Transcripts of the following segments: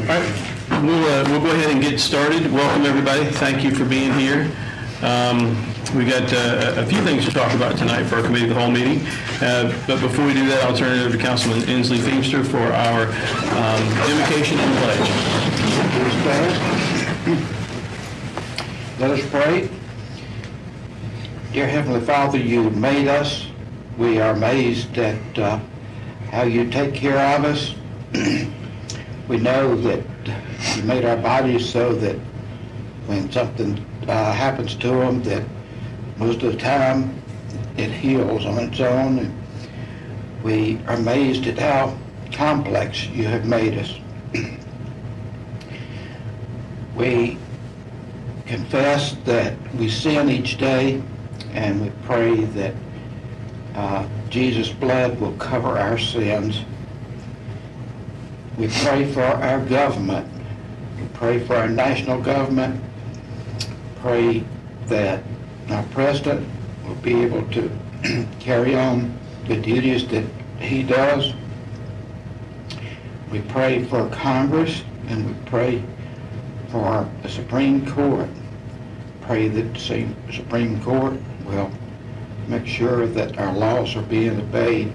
All right, we'll go ahead and get started. Welcome, everybody. Thank you for being here. We got a few things to talk about tonight for our committee of the whole meeting. But before we do that, I'll turn it over to Councilman Inslee Feimster for our invocation and pledge. Let us pray. Dear Heavenly Father, you made us. We are amazed at how you take care of us. We know that you made our bodies so that when something happens to them, that most of the time it heals on its own. And we are amazed at how complex you have made us. We confess that we sin each day, and we pray that Jesus' blood will cover our sins. We pray for our government. We pray for our national government. Pray that our president will be able to carry on the duties that he does. We pray for Congress, and we pray for the Supreme Court. Pray that the Supreme Court will make sure that our laws are being obeyed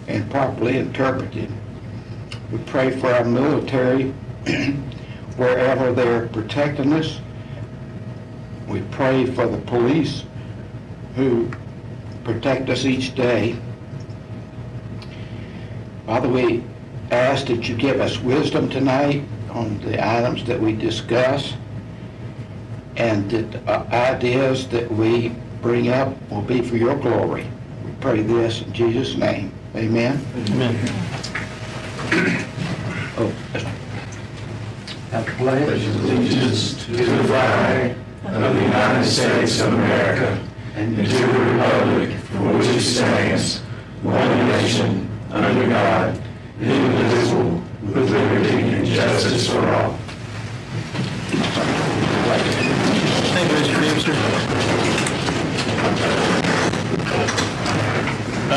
and properly interpreted. We pray for our military wherever they're protecting us. We pray for the police who protect us each day. Father, we ask that you give us wisdom tonight on the items that we discuss, and that ideas that we bring up will be for your glory. We pray this in Jesus' name. Amen. Amen. I pledge allegiance to the flag of the United States of America and to the republic for which it stands, one nation, under God, indivisible, with liberty and justice for all. Thank you, Mr. Feimster.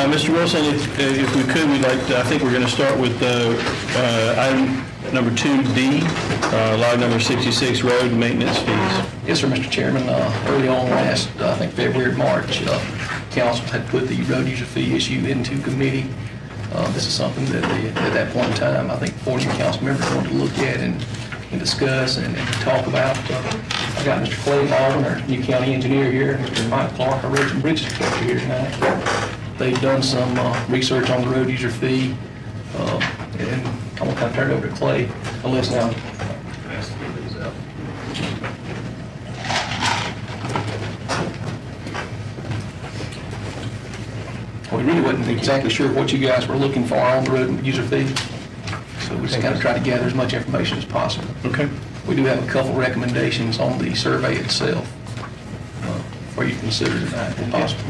Mr. Wilson, if we could, we'd like to, I think we're going to start with item number 2D, line number 66, road maintenance fees. Yes, sir, Mr. Chairman. Early on last, I think February, March, council had put the road user fee issue into committee. This is something that at that point in time, I think 40 council members wanted to look at and discuss and talk about. I got Mr. Clay Baldwin, our new county engineer here, and Mr. Mike Clark, our roads and bridges director here tonight. They've done some research on the road user fee, and I'm going to kind of turn it over to Clay, unless now. We really wasn't exactly sure what you guys were looking for on the road user fee, so we just kind of tried to gather as much information as possible. Okay. We do have a couple recommendations on the survey itself for you to consider tonight, if possible.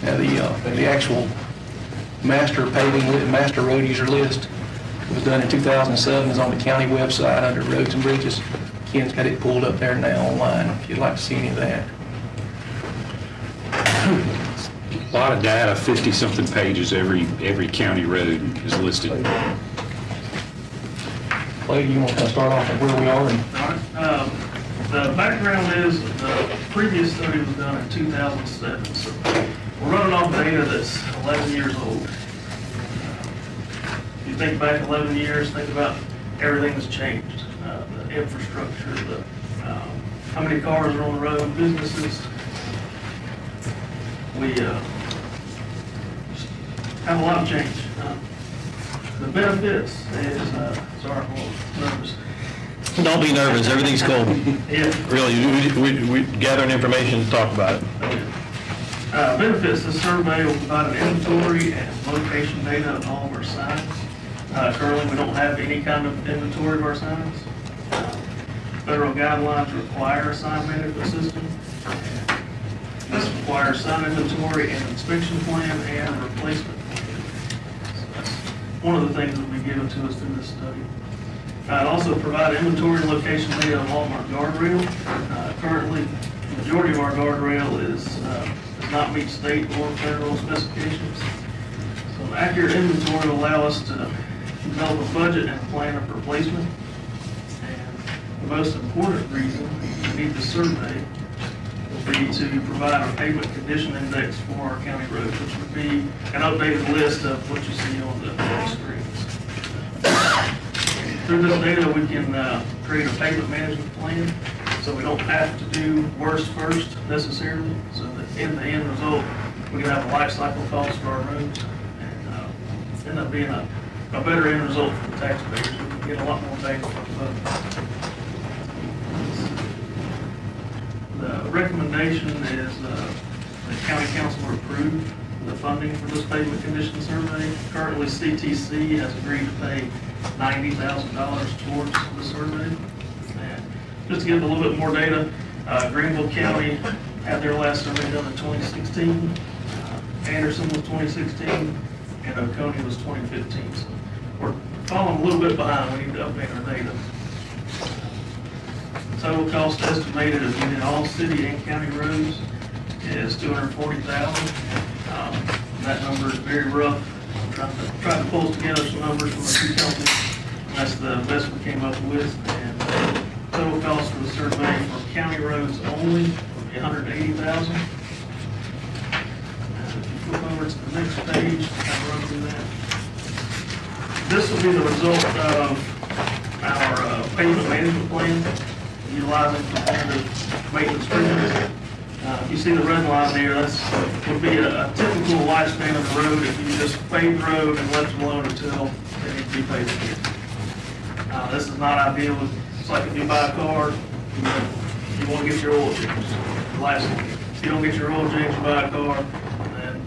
Now, the actual master road user list was done in 2007. It's on the county website under roads and bridges. Ken's got it pulled up there now online if you'd like to see any of that. A lot of data, 50-something pages, every county road is listed. Clay, you want to kind of start off with where we are? All right. The background is the previous study was done in 2007, so we're running off data that's 11 years old. If you think back 11 years, think about everything that's changed. The infrastructure, how many cars are on the road, businesses. We have a lot of change. The benefits is, sorry, I'm a little nervous. Don't be nervous. Everything's cool. Yeah. Really, we gathering information to talk about it. Benefits, the survey will provide an inventory and location data of all of our signs. Currently, we don't have any kind of inventory of our signs. Federal guidelines require a sign management system. This requires sign inventory and inspection plan and replacement plan. So that's one of the things that will be given to us through this study. It also provide inventory and location data of all of our guardrail. Currently, the majority of our guardrail is does not meet state or federal specifications. So an accurate inventory will allow us to develop a budget and plan of replacement. And the most important reason we need the survey will be to provide a pavement condition index for our county roads, which would be an updated list of what you see on the screens. Through this data, we can create a pavement management plan, so we don't have to do worst first necessarily, so that in the end result, we can have a life cycle cost for our roads, and end up being a better end result for the taxpayers. We can get a lot more bang for the buck. The recommendation is the county council approve the funding for this pavement condition survey. Currently, CTC has agreed to pay $90,000 towards the survey. And just to give a little bit more data, Greenville County had their last survey done in 2016. Anderson was 2016, and Oconee was 2015. So we're falling a little bit behind. We need to update our data. Total cost estimated of getting all city and county roads is $240,000. That number is very rough. I'm trying to pull together some numbers from a few companies. That's the best we came up with. And total cost for the survey for county roads only would be $180,000. If you flip over to the next page, I'll run through that. This will be the result of our pavement management plan, utilizing competitive maintenance premiums. You see the red line there, that would be a typical lifespan of the road if you just paved the road and left it alone until it needs to be paved again. This is not ideal. It's like if you buy a car, you want to get your oil changed. The last one. If you don't get your oil changed, you buy a car, then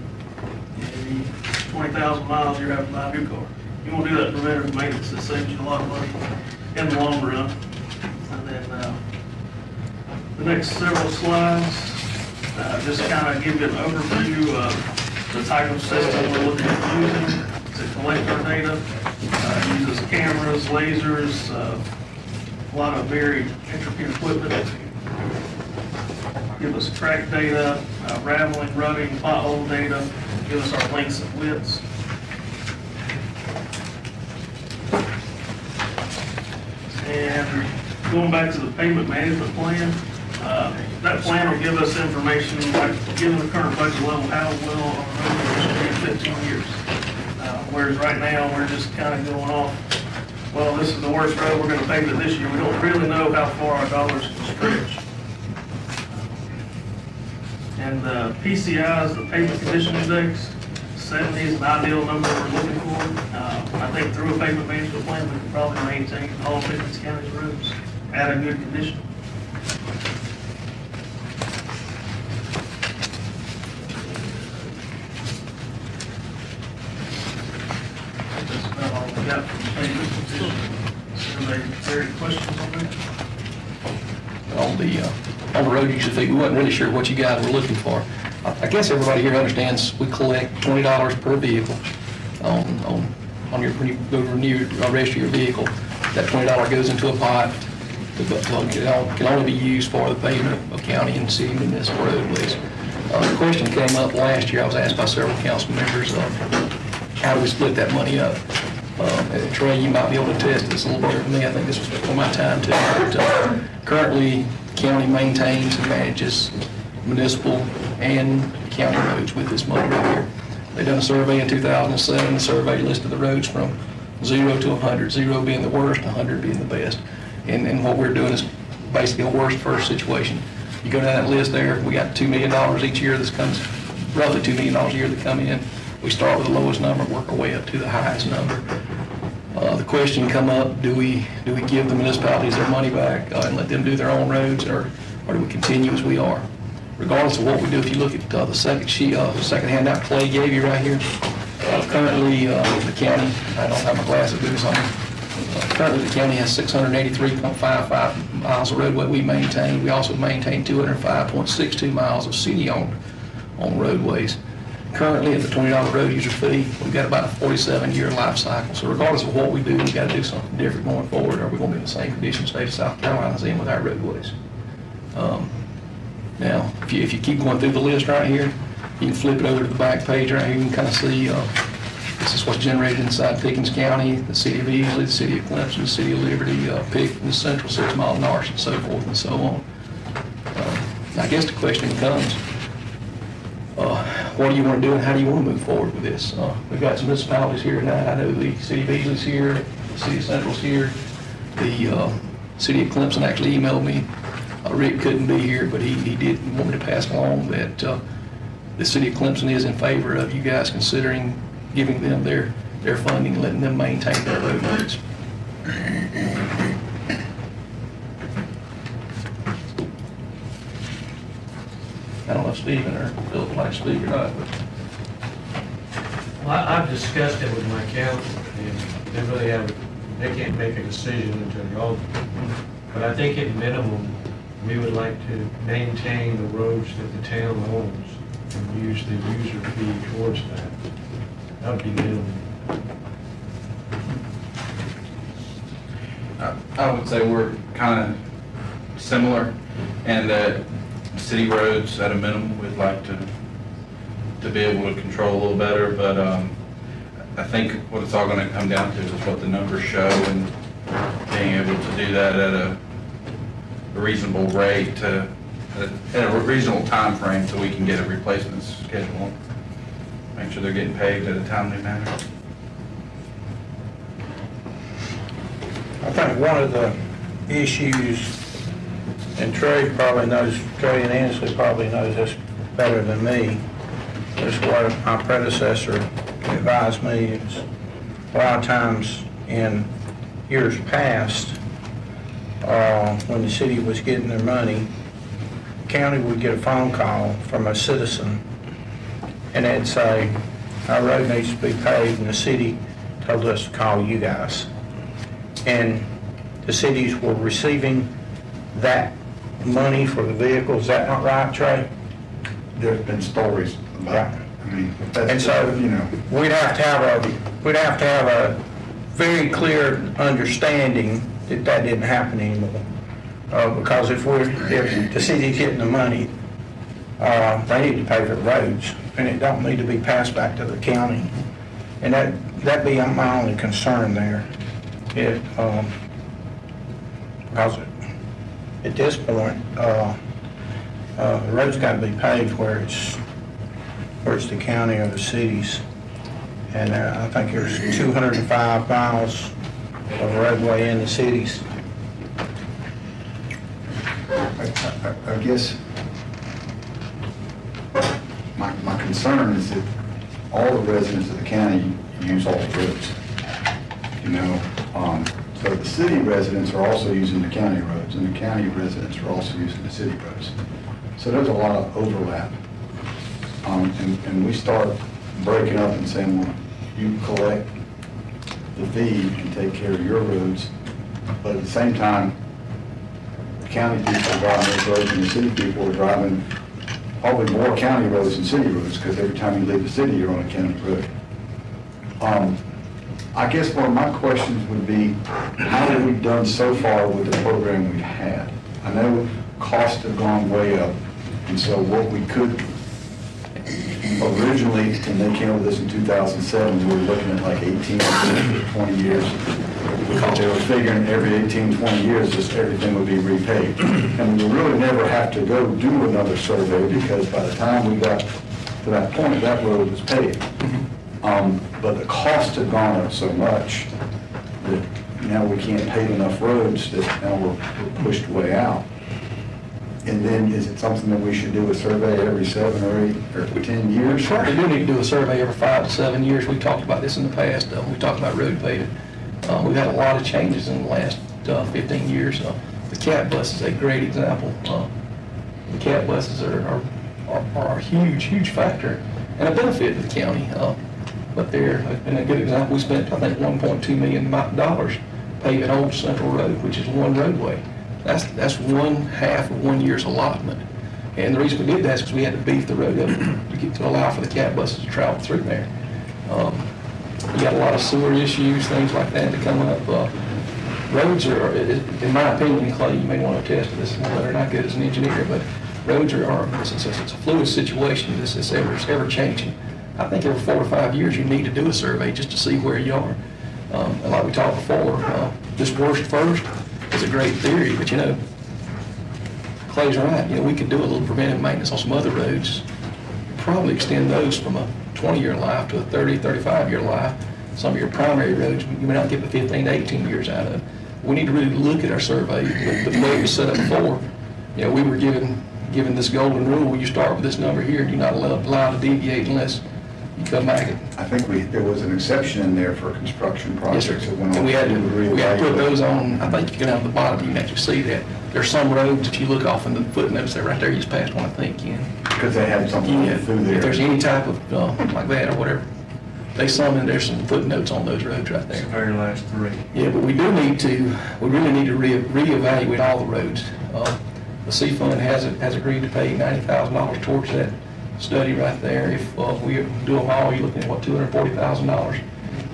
maybe 20,000 miles, you're having to buy a new car. You want to do that preventative maintenance. It saves you a lot of money in the long run. And then the next several slides just kind of give you an overview of the type of system we're looking at using to collect our data. It uses cameras, lasers, a lot of very intricate equipment. Give us track data, raveling, rutting, pothole data, give us our lengths and widths. And going back to the pavement management plan, that plan will give us information, like given the current budget level, how well our road should be in 15 years. Whereas right now, we're just kind of going off, well, this is the worst road, we're going to pave it this year. We don't really know how far our dollars can stretch. And the PCI is the pavement condition index. 70 is an ideal number we're looking for. I think through a pavement management plan, we can probably maintain all Pickens County's roads at a good condition. That's about all we got from the pavement condition. Is there any questions on that? On the road use fee, we wasn't really sure what you guys were looking for. I guess everybody here understands we collect $20 per vehicle on your, when you go to renew or register your vehicle. That $20 goes into a pot. It can only be used for the payment of county and city municipal roadways. The question came up last year. I was asked by several council members, how do we split that money up? Trey, you might be able to test this a little better than me. I think this was before my time too. But, currently, the county maintains and manages municipal and county roads with this money right here. They done a survey in 2007. The survey listed the roads from 0 to 100, 0 being the worst, 100 being the best. And what we're doing is basically a worst first situation. You go down that list there, we got $2 million each year. This comes roughly $2 million a year that come in. We start with the lowest number, work our way up to the highest number. The question come up, do we give the municipalities their money back and let them do their own roads, or do we continue as we are? Regardless of what we do, if you look at the second sheet, second handout Clay gave you right here, currently the county, I don't have my glasses boots on, currently the county has 683.55 miles of roadway we maintain. We also maintain 205.62 miles of city-owned roadways. Currently, at the $20 road user fee, we've got about a 47-year life cycle. So regardless of what we do, we've got to do something different going forward, or we're going to be in the same condition state of South Carolina's in with our roadways. Now, if you keep going through the list right here, You can flip it over to the back page right here, you can kind of see, this is what's generated inside Pickens County, the city of Easley, the city of Clemson, the city of Liberty, Pickens, Central 6 Mile North, and so forth and so on. I guess the question becomes, what do you want to do and how do you want to move forward with this? We've got some municipalities here tonight. I know the city of Easley's here, the city of Central's here. The city of Clemson actually emailed me. Rick couldn't be here, but he did want me to pass along that the city of Clemson is in favor of you guys considering giving them their funding, letting them maintain their roadways. I don't know if Stephen or Phil would like to speak or not, but Well, I've discussed it with my council, and they can't make a decision until y'all do. But I think at minimum, we would like to maintain the roads that the town owns and use the user fee towards that. That would be minimum. I would say we're kind of similar, and that city roads at a minimum, we'd like to be able to control a little better, but I think what it's all going to come down to is what the numbers show, and being able to do that at a reasonable rate, at a reasonable time frame, so we can get a replacement schedule, make sure they're getting paid at a timely manner. I think one of the issues, and Trey and Ansley probably knows this better than me, is what my predecessor advised me is a lot of times in years past, when the city was getting their money, the county would get a phone call from a citizen and they'd say, our road needs to be paved, and the city told us to call you guys. And the cities were receiving that money for the vehicle. Is that not right, Trey? There's been stories about it. I mean, And that's, so, you know, we'd have to have a very clear understanding that that didn't happen anymore. Because if the city's getting the money, they need to pay for the roads, and it don't need to be passed back to the county. And that'd be my only concern there. Because at this point, the road's got to be paved where it's the county or the cities. And I think there's 205 miles of roadway in the cities. I guess my concern is that all the residents of the county use all the roads. You know, so the city residents are also using the county roads, and the county residents are also using the city roads. So there's a lot of overlap. And we start breaking up and saying, well, you collect the fee and take care of your roads, but at the same time, the county people are driving those roads and the city people are driving probably more county roads than city roads, because every time you leave the city, you're on a county road. I guess one of my questions would be, how have we done so far with the program we've had? I know costs have gone way up, and so what we could originally, and they came up with this in 2007, we were looking at like 18 to 20 years. They were figuring every 18, 20 years, just everything would be repaid. And we really never have to go do another survey, because by the time we got to that point, that road was paved. But the costs have gone up so much that now we can't pave enough roads, that now we're pushed way out. And then is it something that we should do a survey every 7 or 8 or 10 years? we do need to do a survey every 5 to 7 years. We talked about this in the past. We talked about road paving. We've had a lot of changes in the last 15 years. The CAT bus is a great example. The CAT buses are a huge factor and a benefit to the county. But they're been a good example. We spent, I think, $1.2 million paving Old Central Road, which is one roadway. That's one half of 1 year's allotment. And the reason we did that is because we had to beef the road up to allow for the CAT buses to travel through there. We got a lot of sewer issues, things like that to come up. Roads are, in my opinion, Clay, you may want to attest to this, whether or not good as an engineer, but roads it's a fluid situation, it's ever changing. I think every 4 or 5 years, you need to do a survey just to see where you are. And like we talked before, this worst first is a great theory, but Clay's right, we could do a little preventive maintenance on some other roads, probably extend those from a 20-year life to a 30, 35-year life. Some of your primary roads, you may not get the 15 to 18 years out of. We need to really look at our survey. The way it was set up before, we were given this golden rule, you start with this number here, and you're not allowed to deviate unless you come back. I think there was an exception in there for construction Yes, sir. projects. that went And we had to reevaluate. put those on, I think you get down to the bottom, you can actually see that. There's some roads that you look off in the footnotes there, right there, you just passed one, I think, Ken. Because they had something Yeah, through there. if there's any type of, like that or whatever, there's some footnotes on those roads right there. Very last three. Yeah, but we really need to reevaluate all the roads. The C Fund has agreed to pay $90,000 towards that study right there. If we do them all, you're looking at, $240,000.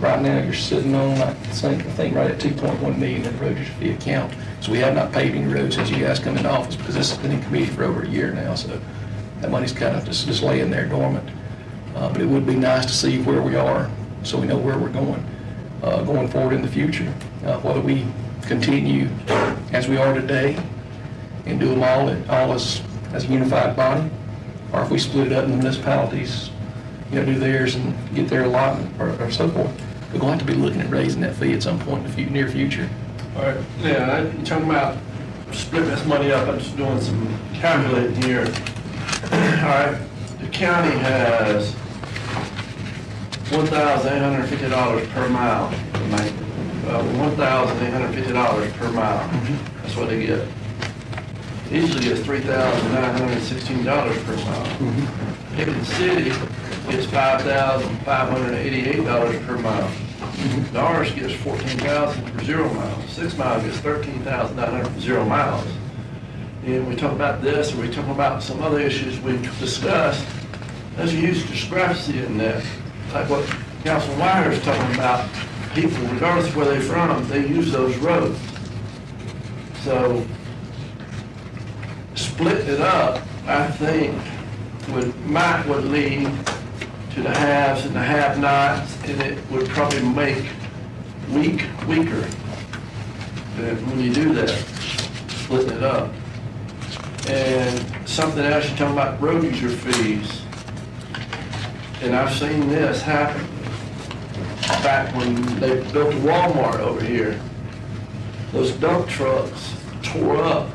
Right now, you're sitting on, I think right at 2.1 million in the road use fee account. So we have not paved any roads since you guys come into office, because this has been in committee for over a year now, so that money's kind of just laying there dormant. But it would be nice to see where we are, so we know where we're going forward in the future. Whether we continue as we are today and do them all as a unified body, or if we split it up in the municipalities, do theirs and get their allotment or so forth. We're going to have to be looking at raising that fee at some point in the near future. All right, yeah, you're talking about splitting this money up. I'm just doing some calculating here. All right, the county has $1,850 per mile for maintenance. $1,850 per mile. That's what they get. Easily gets $3,916 per mile. Pickens City gets $5,588 per mile. Norris gets $14,000 for 0 miles. 6 miles gets $13,900 for 0 miles. And we talk about this, or we talk about some other issues we've discussed. There's a huge discrepancy in that. Like what Councilman Wire is talking about, people, regardless of where they're from, they use those roads. So splitting it up, I think, would lead to the haves and the have-nots, and it would probably make weaker than when you do that, splitting it up. And something else, you're talking about road user fees. And I've seen this happen back when they built a Walmart over here. Those dump trucks tore the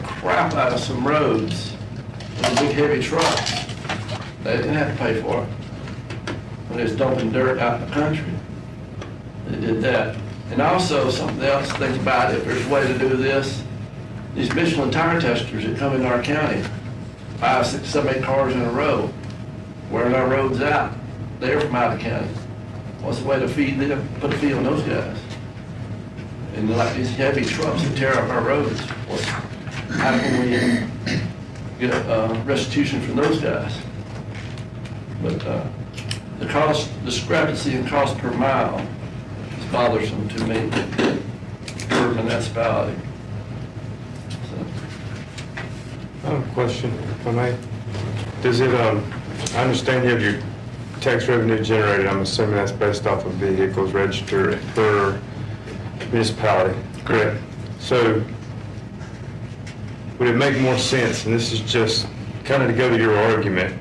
crap out of some roads. Those big heavy trucks. They didn't have to pay for it. When they was dumping dirt out in the country, they did that. And also something else to think about, if there's a way to do this, these Michelin tire testers that come into our county, 5, 6, 7, 8 cars in a row, wearing our roads out. They're from out of county. What's the way to feed them? Put a fee on those guys. And like these heavy trucks that tear up our roads, how can we get restitution from those guys? But the cost discrepancy in cost per mile is bothersome to me for a municipality. I have a question, if I may. Does it, I understand you have your tax revenue generated, I'm assuming that's based off of vehicles registered per municipality, correct? So, would it make more sense, and this is just kind of to go to your argument,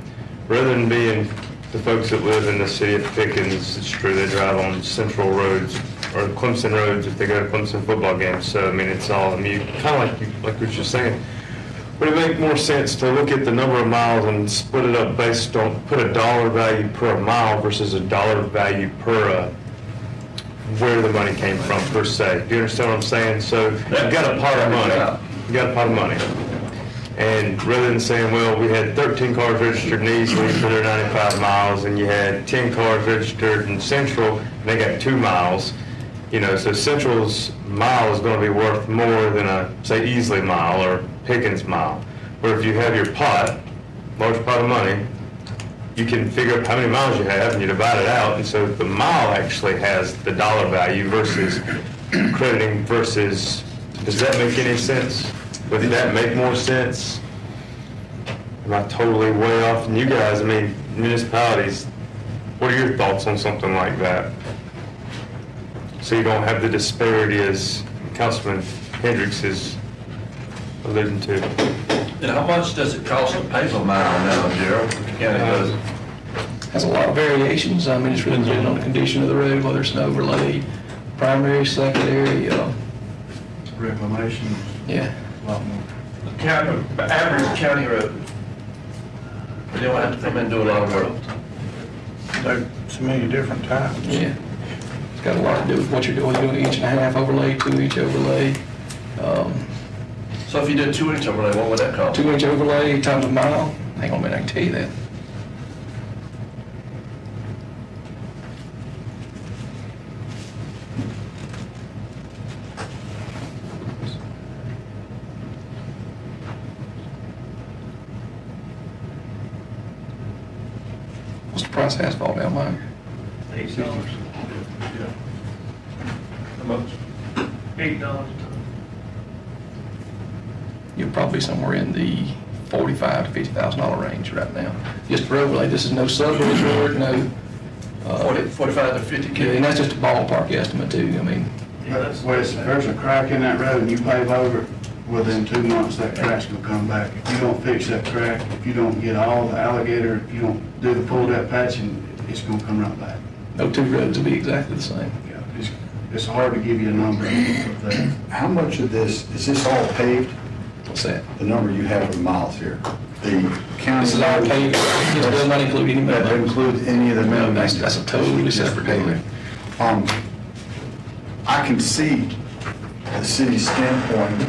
rather than being the folks that live in the city of Pickens, it's true they drive on central roads, or Clemson roads if they go to Clemson football games, so I mean, it's all, kind of like what you're saying. Would it make more sense to look at the number of miles and split it up based on, put a dollar value per mile versus a dollar value per where the money came from per se? Do you understand what I'm saying? So you've got a pot of money. You got a pot of money. And rather than saying, well, we had 13 cars registered in Easley for their 95 miles, and you had 10 cars registered in Central, and they got 2 miles. So Central's mile is going to be worth more than a, say, Easley mile or Pickens mile. Where if you have your pot, large pot of money, you can figure out how many miles you have and you divide it out, and so the mile actually has the dollar value versus crediting versus, does that make any sense? Would that make more sense? am I totally way off? And you guys, I mean, municipalities, what are your thoughts on something like that? So you don't have the disparity as Councilman Hendricks is alluding to. And how much does it cost to pave a mile now, Gerald? The county does. Has a lot of variations. I mean, it's really depending on the condition of the road, whether it's an overlay, primary, secondary, Reclamation, yeah. a lot more. Average county road. They don't have to come in and do a lot of work. There's so many different types. Yeah. It's got a lot to do with what you're doing. You're doing 1.5 inch overlay, 2 inch overlay. So if you did 2 inch overlay, what would that cost? 2 inch overlay times a mile. Hang on a minute, I can tell you that. What's the price of asphalt down mine? $8. How much? $8 a ton. You're probably somewhere in the $45,000 to $50,000 range right now. Just for overlay, this is no sub-bridge work, no. 45 to 50 Yeah, K. and that's just a ballpark estimate too. I mean, Yeah, that's. Wes, if there's a crack in that road and you pave over it, within 2 months, that crack's gonna come back. If you don't fix that crack, if you don't get all the alligator, if you don't do the full depth patching, it's gonna come right back. no two roads will be exactly the same. Yeah, it's hard to give you a number of that. How much of this, is this all paved, What's that? the number you have for the miles here? The county. This is all paid, this does not include any That minimum. includes any of the No, minimum. that's a totally separate deal. I can see the city's standpoint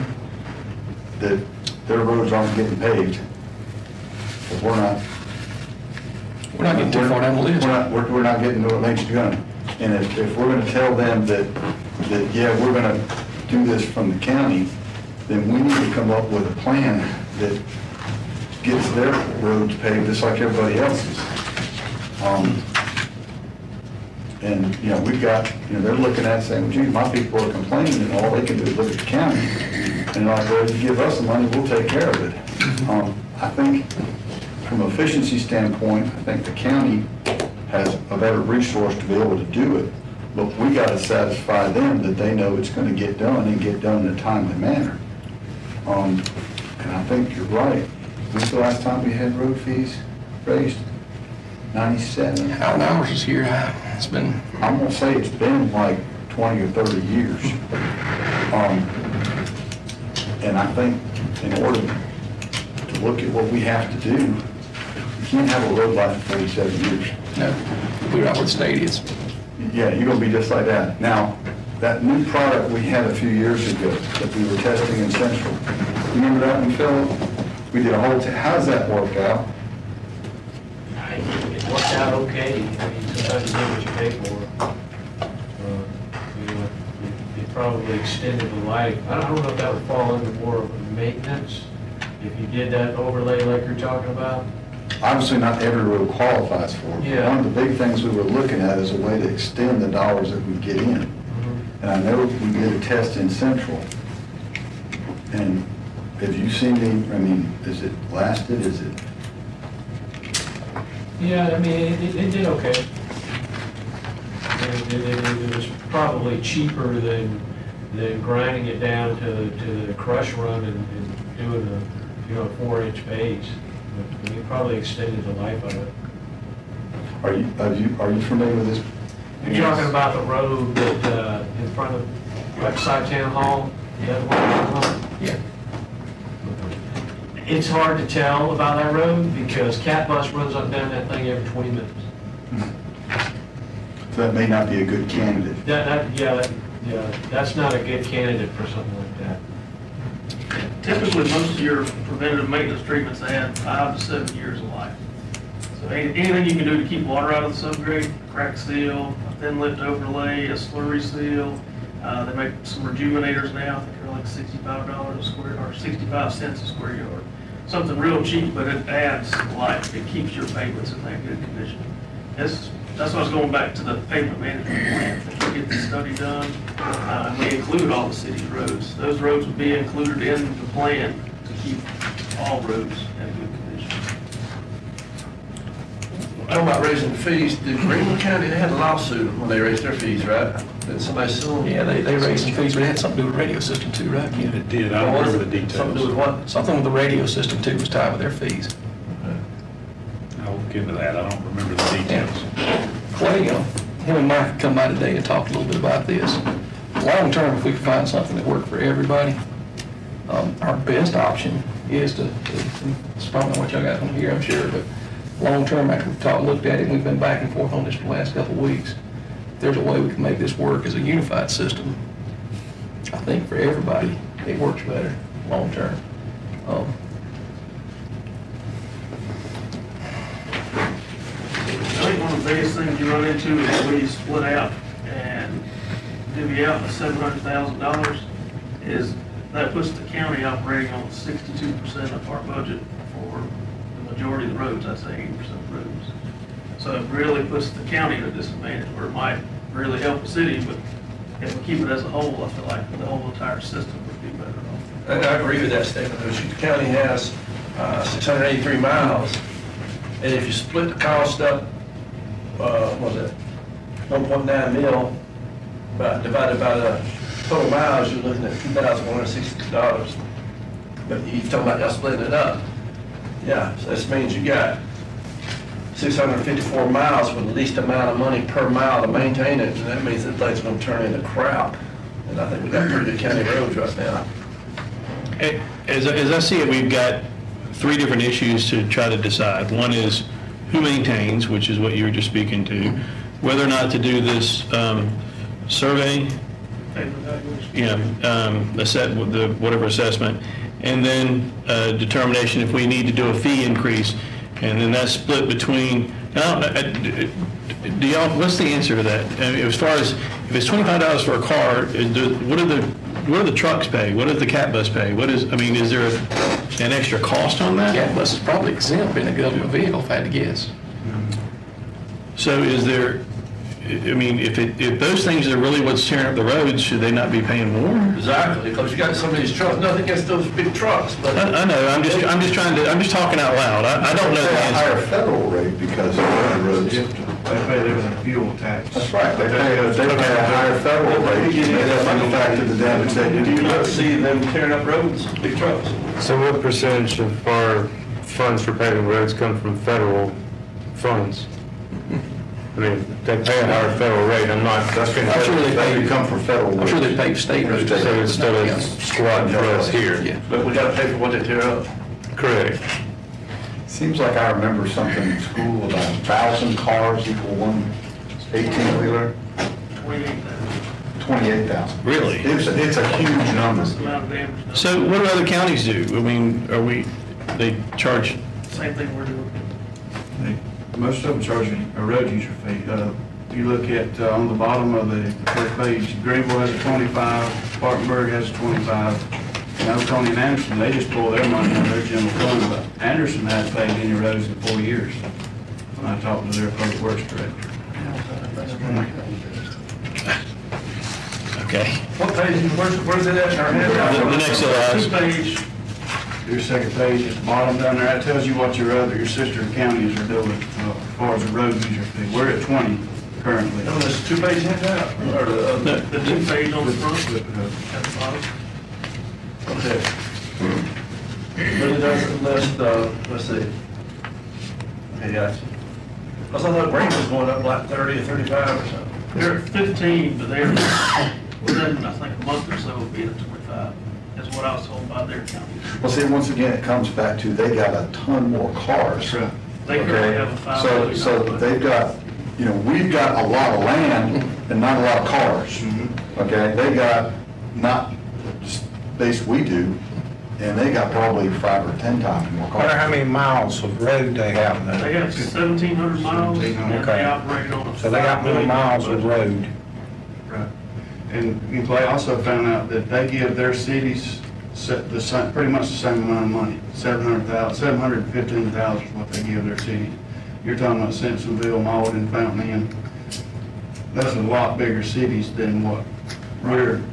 that their roads aren't getting paved, but we're not. We're not getting too far down the list. We're not getting to what makes you gonna. And if we're gonna tell them that, yeah, we're gonna do this from the county, then we need to come up with a plan that gets their roads paved just like everybody else's. And, you know, we've got, you know, they're looking at it saying, well, gee, my people are complaining, and all they can do is look at the county. And like, well, if you give us the money, we'll take care of it. I think from an efficiency standpoint, I think the county has a better resource to be able to do it. But we got to satisfy them that they know it's going to get done and get done in a timely manner. And I think you're right. When's the last time we had road fees raised? 97. Alan Hours is here. It's been, I'm gonna say it's been like 20 or 30 years. And I think in order to look at what we have to do, you can't have a road life for 47 years. no, we're out where the state is. Yeah, you're gonna be just like that. Now, that new product we had a few years ago that we were testing in Central, you remember that one, Philip? We did a whole, how does that work out? It worked out okay. I mean, sometimes you get what you pay for. You know, it probably extended the life. I don't know if that would fall under more of maintenance, if you did that overlay like you're talking about. Obviously, not every road qualifies for it. Yeah. One of the big things we were looking at is a way to extend the dollars that we get in. And I know we did a test in Central. And have you seen I mean, is it lasted, is it? Yeah, I mean, it did okay. It was probably cheaper than grinding it down to the crush run and doing a 4-inch base. But you probably extended the life of it. Are you familiar with this? You're talking about the road that, in front of, right beside Town Hall? Is that what you're talking about? Yeah. It's hard to tell about that road because Cat Bus runs up and down that thing every 20 minutes. So that may not be a good candidate. Yeah, that's not a good candidate for something like that. Typically, most of your preventative maintenance treatments, they have 5 to 7 years of life. So anything you can do to keep water out of the subgrade, crack seal, a thin lift overlay, a slurry seal. They make some rejuvenators now, I think they're like $65 a square, or 65 cents a square yard. Something real cheap, but it adds life. It keeps your pavements in that good condition. That's why I was going back to the pavement management plan. If we get the study done, and we include all the city's roads, those roads would be included in the plan to keep all roads in good condition. Talking about raising the fees, did Greenville County, they had a lawsuit when they raised their fees, right? Did somebody sue them? Yeah, they raised some fees, but it had something to do with the radio system too, right? Ken? It did, I don't What was remember the it? Something to do with details. what? Something with the radio system too was tied with their fees. I will give it that, I don't remember the details. Clay, him and Mike come by today and talk a little bit about this. Long term, if we can find something that worked for everybody, our best option is to, it's probably not what y'all got from here, I'm sure, but long term, after we've looked at it, and we've been back and forth on this for the last couple of weeks, if there's a way we can make this work as a unified system, I think for everybody, it works better, long term. I think one of the biggest things you run into is when you split out and divvy out the $700,000 is that puts the county operating on 62% of our budget for the majority of the roads, I'd say 80% of roads. So it really puts the county at a disadvantage where it might really help the city, but if we keep it as a whole, I feel like the whole entire system would be better off. And I agree with that statement. The county has 683 miles, and if you split the cost up, what was it, 1.9 mil, divided by the total miles, you're looking at $2,162. But you're talking about y'all splitting it up. Yeah, so this means you got 654 miles with the least amount of money per mile to maintain it, and that means that thing's gonna turn into crap. And I think we got pretty good county roads right now. As I see it, we've got three different issues to try to decide. One is who maintains, which is what you were just speaking to, whether or not to do this survey, whatever assessment, and then determination if we need to do a fee increase, and then that's split between. Do y'all? What's the answer to that? As far as if it's $25 for a car, what do the trucks pay? What does the cat bus pay? Is there an extra cost on that? Cat bus is probably exempt in a government vehicle, if I had to guess. So is there? If those things are really what's tearing up the roads, should they not be paying more? Exactly, because you got some of these trucks, nothing against those big trucks, but. I know. I'm just talking out loud. I don't know the They pay a higher answer. federal rate because of the roads. They pay their fuel tax. That's right, they pay a higher federal rate, and that's the fact of the damage they do. Do you not see them tearing up roads, big trucks? So what percentage of our funds for paving roads come from federal funds? They pay a higher federal rate, That's going to come from federal. I'm sure they pay state roads. so it's still a squat for us here. Yeah. But we gotta pay for what they tear up. Correct. Seems like I remember something in school about 1,000 cars equal one 18-wheeler, 28,000. Really? It's a huge number. That's the amount of damage done. So what do other counties do? They charge? Same thing we're doing. Most of them charge a road user fee. If you look at, on the bottom of the first page, Greenville has a 25, Spartanburg has a 25. And Oconee and Anderson, they just pull their money out of their general fund, but Anderson hasn't paid any roads in 4 years. When I talked to their public works director. Okay. What page, where's it at in our handout? The next slide. Two-page, Your second page at the bottom down there, that tells you what your sister counties are doing as far as the road user fee. We're at 20 currently. On this two-page handout, or the two-page on the front, Flip it up. at the bottom. okay. But it doesn't list, let's see. Okay, gotcha. Because I thought Greenville was going up like 30 or 35 or something. They're at 15, but they're within, I think, a month or so of being at 25, is what I was told by their county. Well, see, once again, it comes back to they got a ton more cars. That's right. They currently Okay? have a $5 So, million. they've got, we've got a lot of land and not a lot of cars. Okay, they got not space we do, and they got probably 5 or 10 times more I wonder cars. how many miles of road they have now. They have 1,700 miles, and Okay. they operate on a. So they got more miles of road. Right. And Clay also found out that they give their cities pretty much the same amount of money, $715,000 is what they give their cities. You're talking about Simpsonville, Malden, Fountain Inn. That's a lot bigger cities than what we're doing.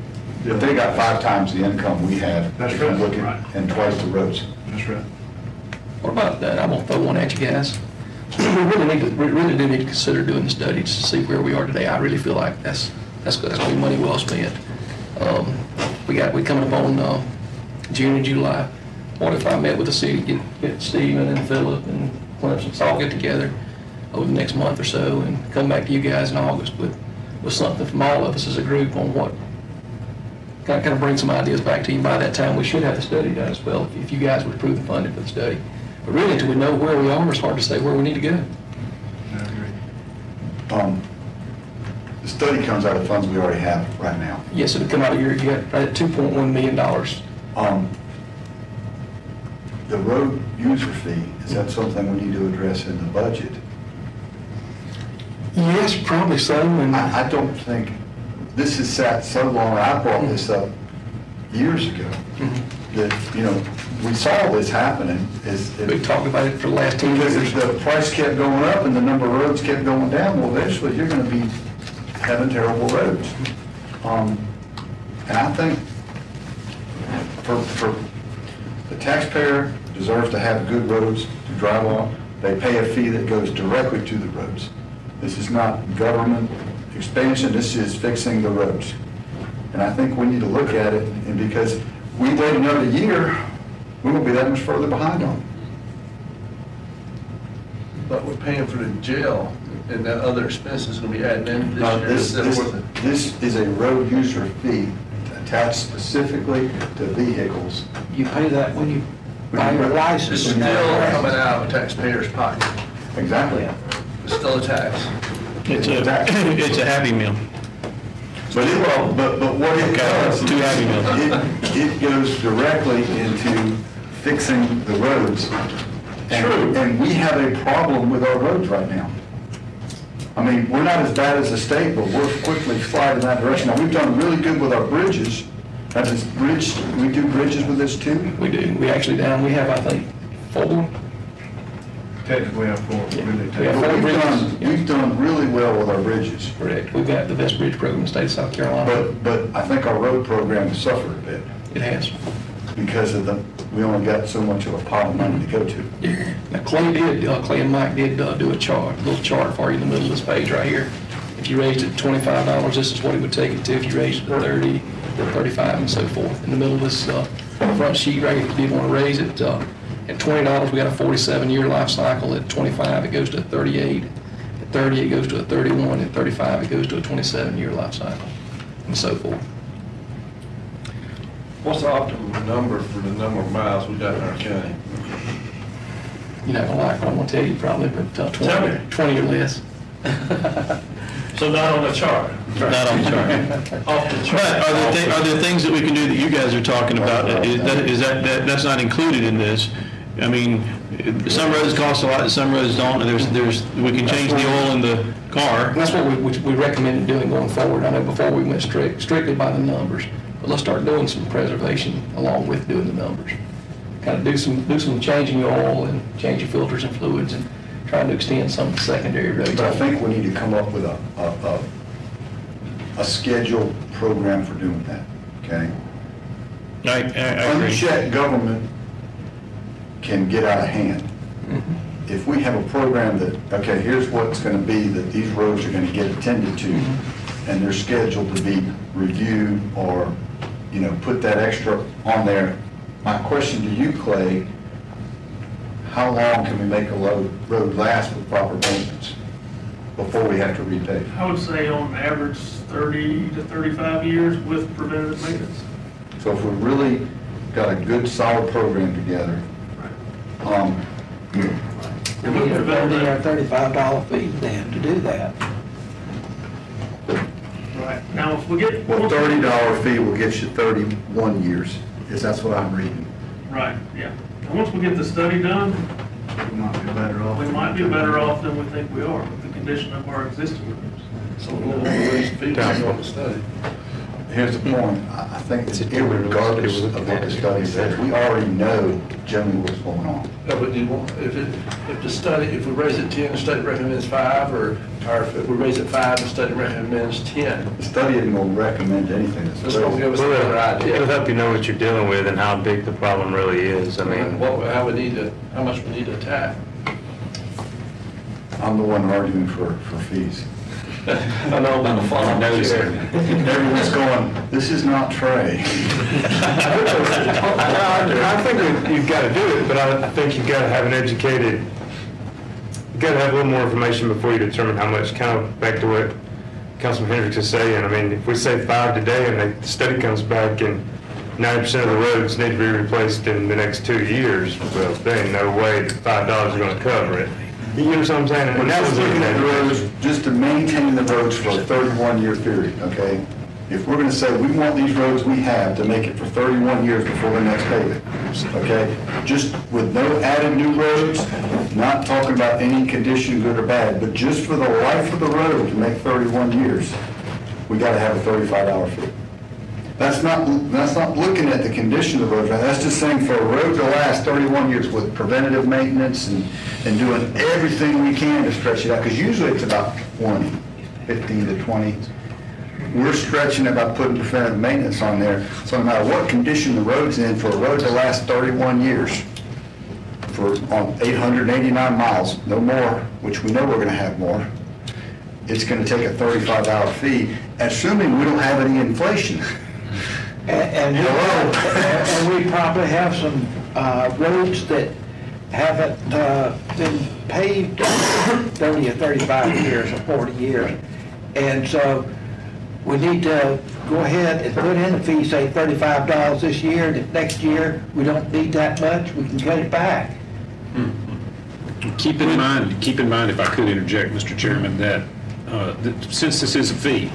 But they got 5 times the income we have. That's if you right. look at- Right. And twice the roads. That's right. What about that? I'm gonna throw one at you guys. we really do need to consider doing the study to see where we are today. I really feel like that's going to be money well spent. We coming up on June and July. What if I met with the city, get Stephen and Philip and Clemson, all get together over the next month or so and come back to you guys in August with something from all of us as a group on what, kind of bring some ideas back to you. By that time, we should have the study done as well, if you guys would approve the funding for the study. But really, until we know where we are, it's hard to say where we need to go. The study comes out of funds we already have right now. Yes, it'll come out of you got right at $2.1 million. The road user fee, is that something we need to address in the budget? Yes, probably so. And I don't think, this has sat so long, I brought this up years ago, that, you know, we saw this happening. We talked about it for the last 10 years. Because the price kept going up and the number of roads kept going down, well, eventually you're gonna be having terrible roads. And I think for the taxpayer deserves to have good roads to drive on. They pay a fee that goes directly to the roads. This is not government expansion, this is fixing the roads. And I think we need to look at it, and because we wait another year, we won't be that much further behind on it. But we're paying for the jail, and that other expense is gonna be added in Now, this year. this is a road user fee attached specifically to vehicles. You pay that when you buy your license. It's still coming out of taxpayers' pocket. Exactly. It's still a tax. It's a Happy Meal. But what it does, Two Happy Meals. it goes directly into fixing the roads. True. And we have a problem with our roads right now. I mean, we're not as bad as the state, but we're quickly sliding in that direction. Now, we've done really good with our bridges. That is we do bridges with this too? We do. We actually we have, I think, 4. Technically, I'm for it, really. We have 4 bridges. We've done really well with our bridges. Correct. We've got the best bridge program in the state of South Carolina. But I think our road program has suffered a bit It has. because of we only got so much of a pot of money to go to. Yeah. Now, Clay and Mike did do a little chart for you in the middle of this page right here. If you raised it to $25, this is what it would take it to. If you raised it to 30, to 35, and so forth. In the middle of this front sheet right here, if you did want to raise it, at $20, we got a 47-year life cycle. At 25, it goes to a 38. At 30, it goes to a 31. At 35, it goes to a 27-year life cycle, and so forth. What's the optimum number for the number of miles we got in our county? You're not gonna like what I'm gonna tell you probably, but Tell me. 20 or less. So not on the chart? Not on the chart. Off the chart. But are there things that we can do that you guys are talking about? That's not included in this? I mean, some roads cost a lot, some roads don't. We can change the oil in the car. That's what we recommended doing going forward. I know before we went strictly by the numbers, but let's start doing some preservation along with doing the numbers. Kind of do some changing your oil and change your filters and fluids and trying to extend some of the secondary roads. But I think we need to come up with a scheduled program for doing that, okay? I agree. Unchecked government can get out of hand. If we have a program that, okay, here's what's going to be, that these roads are going to get attended to, and they're scheduled to be reviewed or, you know, put that extra on there. My question to you, Clay, how long can we make a road last with proper maintenance before we have to repave? I would say on average 30 to 35 years with preventative maintenance. So if we really got a good, solid program together, We need to build in our $35 fee then to do that. Right. Now, if we get. well, $30 fee will get you 31 years, is that's what I'm reading. Right, yeah. And once we get the study done, We might be better off. we might be better off than we think we are with the condition of our existing roads. So we'll raise the fees on the study. Here's the point, I think it's irregardless of what the study says, we already know generally what's going on. No, but if we raise it 10, the study recommends 5, or if we raise it 5, the study recommends 10. The study isn't going to recommend anything that's This will give us a better It'll idea. help you know what you're dealing with and how big the problem really is. I mean, How much we need to attack. I'm the one arguing for fees. I know about the farm. Everyone's going, this is not Trey. I think that you've got to do it, but I think you've got to have an educated, you've got to have a little more information before you determine how much, kind of back to what Councilman Hendricks is saying. I mean, if we say 5 today and the study comes back and 90% of the roads need to be replaced in the next 2 years, well, there ain't no way that $5 is going to cover it. You know what I'm saying? We're And that just was looking at the roads. roads, just to maintain the roads for a 31-year period, okay? If we're gonna say we want these roads we have to make it for 31 years before the next payment, okay? Just with no added new roads, not talking about any condition, good or bad, but just for the life of the road to make 31 years, we gotta have a $35 fee. That's not looking at the condition of the roads, right? That's just saying for a road to last 31 years with preventative maintenance and doing everything we can to stretch it out, because usually it's about 20, 15 to 20. We're stretching it by putting preventative maintenance on there. So no matter what condition the road's in, for a road to last 31 years, on 889 miles, no more, which we know we're gonna have more, it's gonna take a $35 fee, assuming we don't have any inflation. And we probably have some roads that haven't been paved 30 or 35 years or 40 years. And so we need to go ahead and put in the fee, say $35 this year, and if next year we don't need that much, we can cut it back. Keep in mind, if I could interject, Mr. Chairman, that since this is a fee,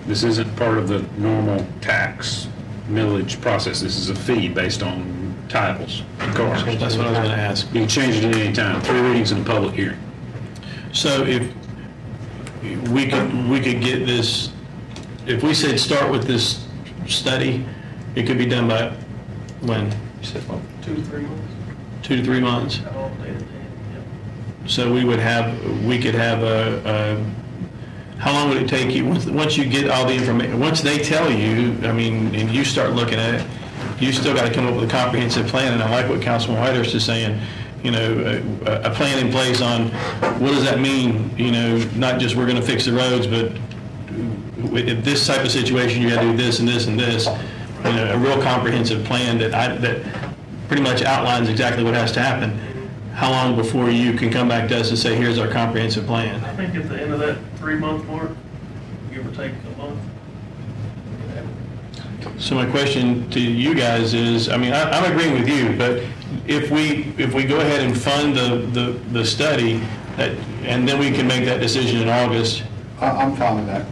this isn't part of the normal tax millage process. This is a fee based on titles and cars. That's what I was going to ask. You can change it at any time, 3 readings in a public hearing. So if we could get this, if we said start with this study, it could be done by when? You said what, 2 to 3 months? 2 to 3 months? All day to day, yep. So we could have how long would it take you, once you get all the information, once they tell you, I mean, and you start looking at it, you still got to come up with a comprehensive plan, and I like what Councilman Whitehurst is saying, you know, a plan in place on what does that mean, you know, not just we're going to fix the roads, but in this type of situation, you got to do this and this and this, you know, a real comprehensive plan that pretty much outlines exactly what has to happen. How long before you can come back to us and say, here's our comprehensive plan? I think at the end of that 3-month mark, give or take a month. So my question to you guys is, I mean, I'm agreeing with you, but if we go ahead and fund the study, and then we can make that decision in August. I'm fine with that.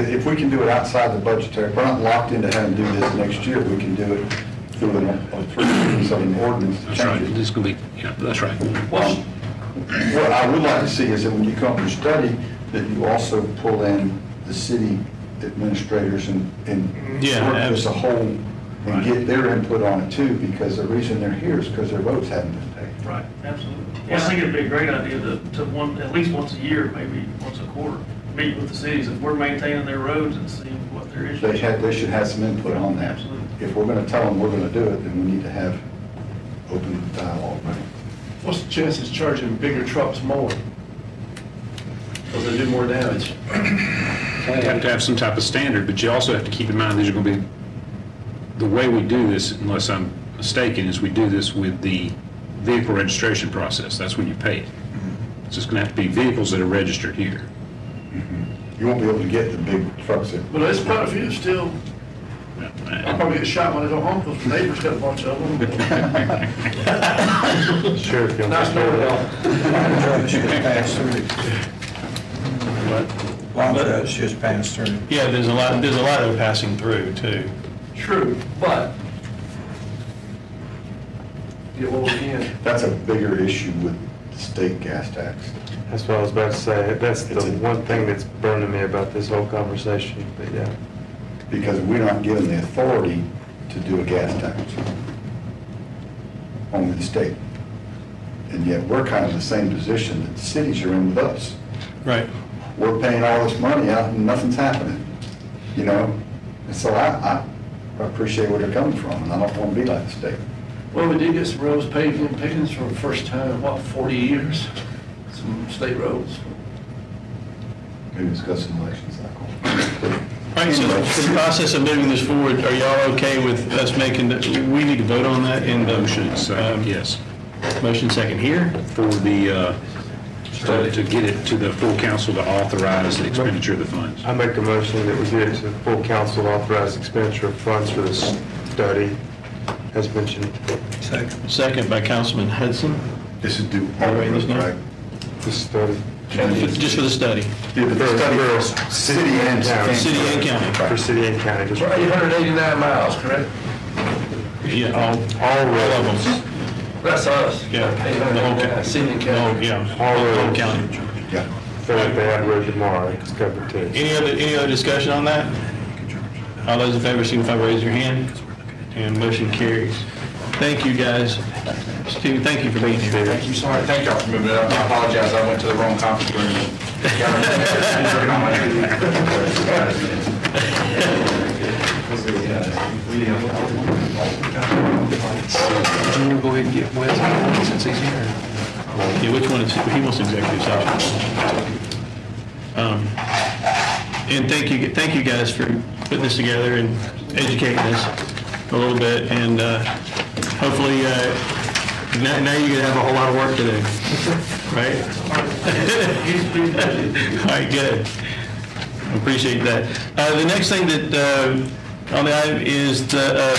If we can do it outside the budgetary, if we're not locked into having to do this next year, we can do it through an ordinance to That's right. change it. This could be, yeah, that's right. Well, what I would like to see is that when you come to study, that you also pull in the city administrators and Yeah, work as a whole and get their input on it too, because the reason they're here is because their roads haven't been paved. Right, absolutely. Well, I think it'd be a great idea to at least once a year, maybe once a quarter, meet with the cities if we're maintaining their roads and see what their issues are. They should have some input on that. Absolutely. If we're gonna tell them we're gonna do it, then we need to have open dialogue. What's the chances charging bigger trucks more? Because they do more damage. You have to have some type of standard, but you also have to keep in mind these are going to be, the way we do this, unless I'm mistaken, is we do this with the vehicle registration process. That's when you pay it. So it's going to have to be vehicles that are registered here. You won't be able to get the big trucks that. But there's quite a few still. I'll probably get shot when I go home because the neighbors got a bunch of them. Sure. if you'll- Nice knowing y'all. Long roads just pass through. Yeah, there's a lot that are passing through too. True, but get what we can. That's a bigger issue with the state gas tax. That's what I was about to say. That's the It's a- one thing that's burning me about this whole conversation, but yeah. Because we're not given the authority to do a gas tax. Only the state. And yet, we're kind of in the same position that the cities are in with us. Right. We're paying all this money out and nothing's happening, you know? And so I appreciate where they're coming from, and I don't want to be like the state. Well, we did get some roads paved in Pickens for the first time, in, 40 years? So some state roads. Maybe discuss an election cycle. All right, so for the process of moving this forward, are y'all okay with us making, we need to vote on that in the Motion second, yes. motion second here? For the, to get it to the full council to authorize the expenditure of the funds. I make a motion that we get it to the full council to authorize expenditure of funds for the study, as mentioned. Second by Councilman Hudson. This is due all Right, roads, there's no- right? The study. Just for the study, Yeah, but the study for city and county. city and county. For city and county. just- For 889 miles, correct? Yeah, all All of roads. them. That's us. Yeah. The whole 889, city and Oh, county. yeah, All whole roads. county. Yeah. So if they had road tomorrow, it's covered too. Any other discussion on that? All those in favor, signify by raising your hand. And motion carries. Thank you, guys. Steve, thank you for being here. Thank you, sorry, thank y'all for moving it up. I apologize, I went to the wrong conference room. You want to go ahead and get Wes on since he's here? Yeah, which one is, he wants executive session. And thank you guys for putting this together and educating us a little bit, and hopefully, now you're gonna have a whole lot of work to do, right? All right, good. Appreciate that. The next thing that, on the item is the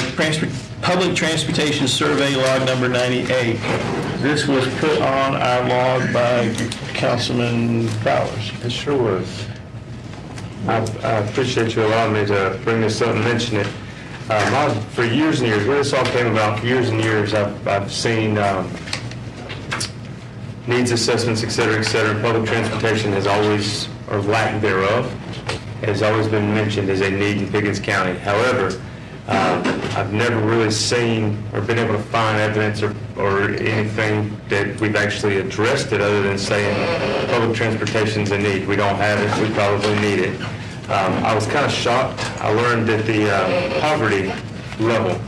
Public Transportation Survey Log Number 98. This was put on our log by Councilman Bowers. It sure was. I appreciate you allowing me to bring this up and mention it. For years and years, where this all came about, for years and years, I've seen needs assessments, et cetera, public transportation has always, or lack thereof, has always been mentioned as a need in Pickens County. However, I've never really seen or been able to find evidence or anything that we've actually addressed it other than saying public transportation's a need. We don't have it, we probably need it. I was kind of shocked. I learned that the poverty level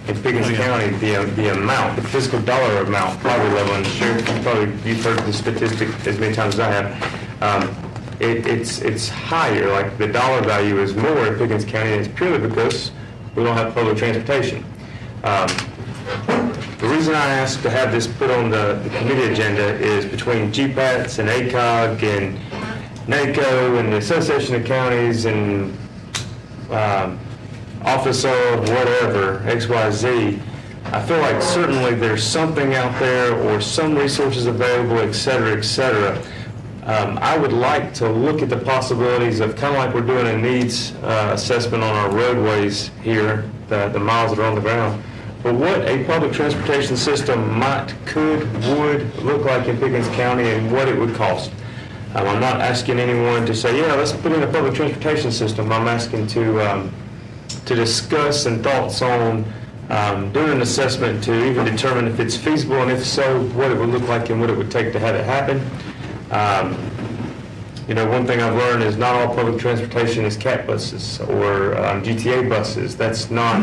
in Pickens County, the amount, the fiscal dollar amount, poverty level, and Sheriff, you've heard the statistic as many times as I have. It's higher, like the dollar value is more in Pickens County, and it's purely because we don't have public transportation. The reason I asked to have this put on the committee agenda is between GPATS and ACOG and NACO and the Association of Counties and Office of whatever, XYZ, I feel like certainly there's something out there or some resources available, et cetera, I would like to look at the possibilities of kind of like we're doing a needs assessment on our roadways here, the miles that are on the ground, but what a public transportation system would look like in Pickens County and what it would cost. I'm not asking anyone to say, yeah, let's put in a public transportation system. I'm asking to discuss and thoughts on doing an assessment to even determine if it's feasible, and if so, what it would look like and what it would take to have it happen. One thing I've learned is not all public transportation is CAT buses or GTA buses. That's not,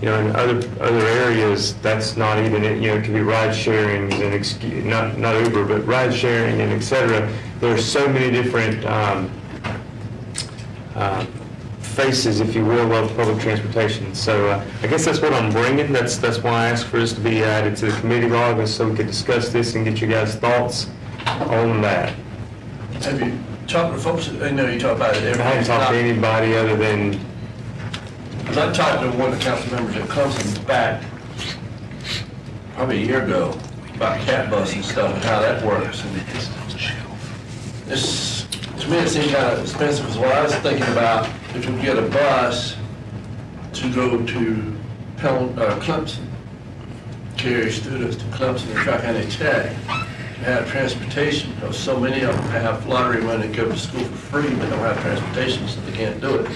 in other areas, that's not even, it could be ride sharing and not Uber, but ride sharing and et cetera. There are so many different faces, if you will, of public transportation. So I guess that's what I'm bringing. That's why I asked for this to be added to the committee log, and so we could discuss this and get you guys' thoughts on that. Have you talked to folks, I know you talk about it every I haven't talked to anybody other than, Because I talked to one of the council members at Clemson back probably a year ago about cat bus and stuff and how that works. And it's, to me, it seemed kind of expensive, because what I was thinking about, if we get a bus to go to Clemson, carry students to Clemson and Tri-County Tech, to have transportation, because so many of them have lottery money to go to school for free, but don't have transportation, so they can't do it.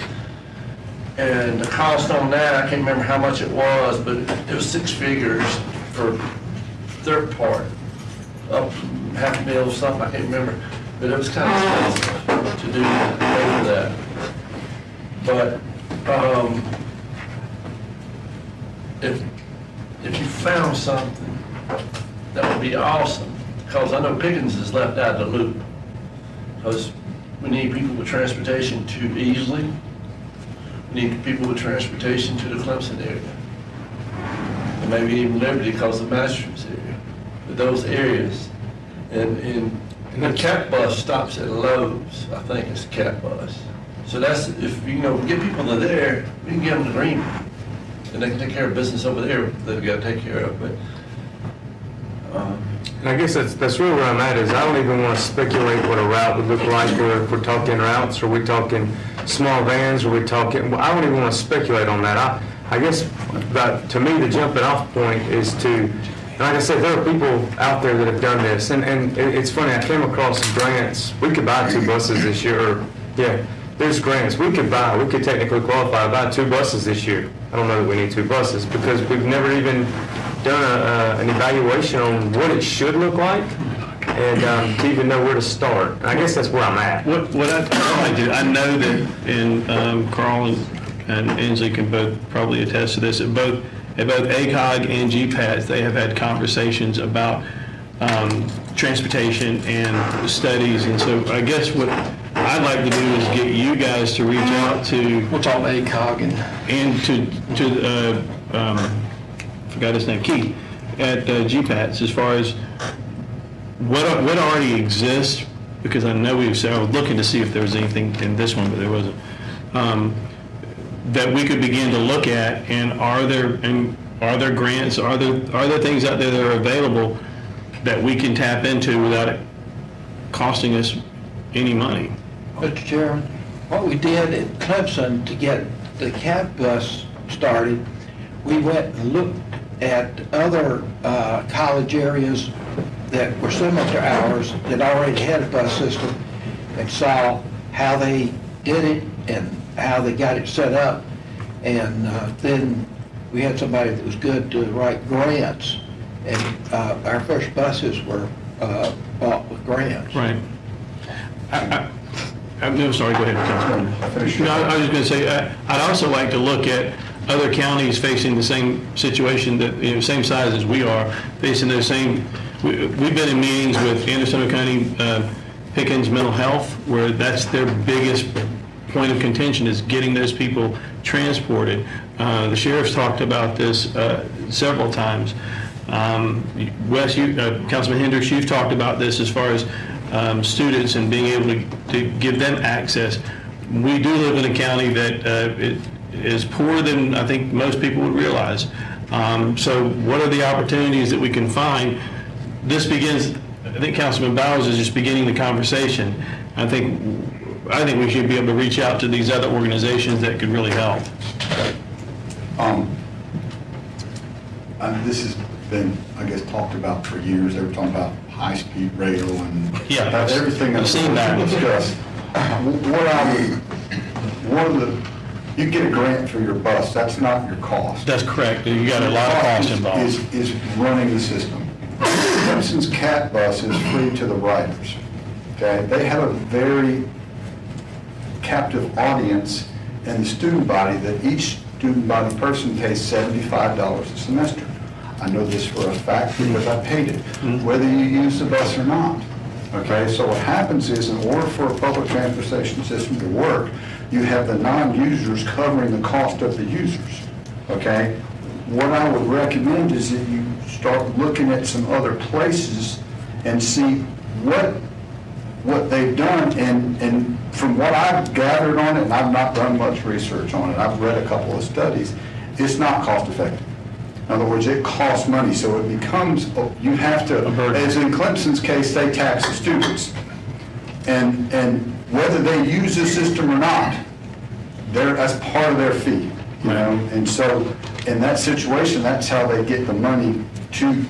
And the cost on that, I can't remember how much it was, but it was 6 figures for their part, up $500,000 or something, I can't remember. But it was kind of expensive to pay for that. But if you found something, that would be awesome, because I know Pickens is left out of the loop. Because we need people with transportation to Easley. We need people with transportation to the Clemson area. And maybe even Liberty because of Masters area. But those areas. And the CAT bus stops at Lowe's. I think it's a CAT bus. So that's, if get people to there, we can get them to Greenville. And they can take care of business over there that they've got to take care of. But And I guess that's really where I'm at, is I don't even want to speculate what a route would look like, or if we're talking routes, or we're talking small vans, or we're talking, I don't even want to speculate on that. I guess, to me, the jumping off point is to, like I said, there are people out there that have done this, and it's funny, I came across some grants. We could buy 2 buses this year, there's grants. We could technically qualify to buy 2 buses this year. I don't know that we need 2 buses, because we've never even done an evaluation on what it should look like, and to even know where to start. And I guess that's where I'm at. What I do, I know that, and Carl and Inslee can both probably attest to this, at both ACOG and GPATS, they have had conversations about transportation and studies. And so I guess what I'd like to do is get you guys to reach out to... We'll talk about ACOG and to forgot his name, Keith, at GPATS, as far as what already exists, because I know I was looking to see if there was anything in this one, but there wasn't, that we could begin to look at, and are there grants, are there things out there that are available that we can tap into without it costing us any money? Mr. Chairman, what we did at Clemson to get the CAT bus started, we went and looked at other college areas that were similar to ours that already had a bus system, and saw how they did it and how they got it set up. And then we had somebody that was good to write grants, and our first buses were bought with grants. Right. I'm sorry, go ahead, Councilman. No, I was just going to say, I'd also like to look at other counties facing the same situation, that same size as we are, facing those same. We've been in meetings with Anderson County Pickens Mental Health, where that's their biggest point of contention, is getting those people transported. The sheriff's talked about this several times. Wes, Councilman Hendricks, you've talked about this as far as students and being able to give them access. We do live in a county that is poorer than I think most people would realize. So what are the opportunities that we can find? This begins, I think Councilman Bowers is just beginning the conversation. I think we should be able to reach out to these other organizations that could really help. This has been, I guess, talked about for years. They were talking about high-speed rail and everything I've seen that discussed. You get a grant for your bus, that's not your cost. That's correct. You got a lot of cost involved. Is running the system. Clemson's CAT bus is free to the riders. Okay, they have a very captive audience in the student body, that each student body person pays $75 a semester. I know this for a fact because I paid it, whether you use the bus or not. Okay, so what happens is, in order for a public transportation system to work, you have the non-users covering the cost of the users. Okay, what I would recommend is that you start looking at some other places and see what they've done, and from what I've gathered on it, and I've not done much research on it, I've read a couple of studies, it's not cost effective. In other words, it costs money, so it becomes, you have to, as in Clemson's case, they tax the students. And whether they use the system or not, that's part of their fee, you know? And so in that situation, that's how they get the money to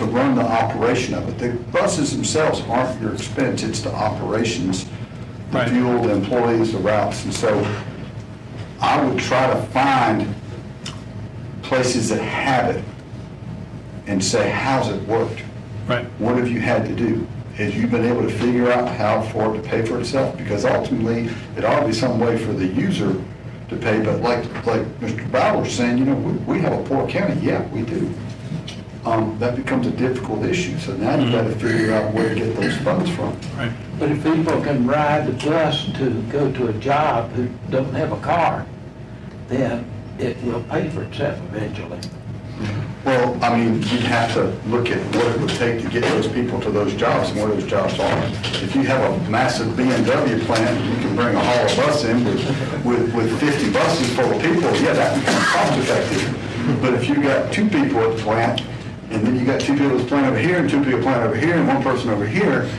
run the operation of it. The buses themselves aren't your expense, it's the operations, the fuel, the employees, the routes. And so I would try to find places that have it and say, how's it worked? Right. What have you had to do? Have you been able to figure out how for it to pay for itself? Because ultimately, it ought to be some way for the user to pay, but like Mr. Bowers saying, you know, we have a poor county. Yeah, we do. that becomes a difficult issue. So now you've got to figure out where to get those funds from. But if people can ride the bus to go to a job who don't have a car, then it will pay for itself eventually. Well, I mean, you'd have to look at what it would take to get those people to those jobs and where those jobs are. If you have a massive BMW plant, you can bring a haul bus in with 50 buses full of people, yeah, that becomes cost effective. But if you've got 2 people at the plant, and then you got 2 people at the plant over here, and 2 people at the plant over here, and 1 person over here,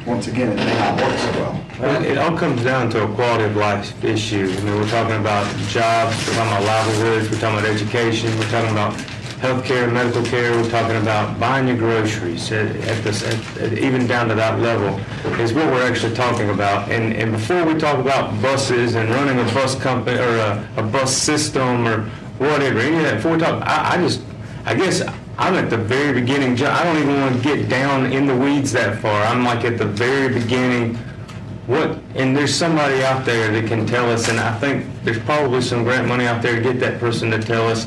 once again, it may not work so well. Well, it all comes down to a quality of life issue. I mean, we're talking about jobs, we're talking about livelihoods, we're talking about education, we're talking about healthcare, medical care, we're talking about buying your groceries, even down to that level, is what we're actually talking about. And before we talk about buses and running a bus company or a bus system or whatever, any of that, before we talk, I guess I'm at the very beginning. I don't even want to get down in the weeds that far. I'm like at the very beginning. And there's somebody out there that can tell us, and I think there's probably some grant money out there to get that person to tell us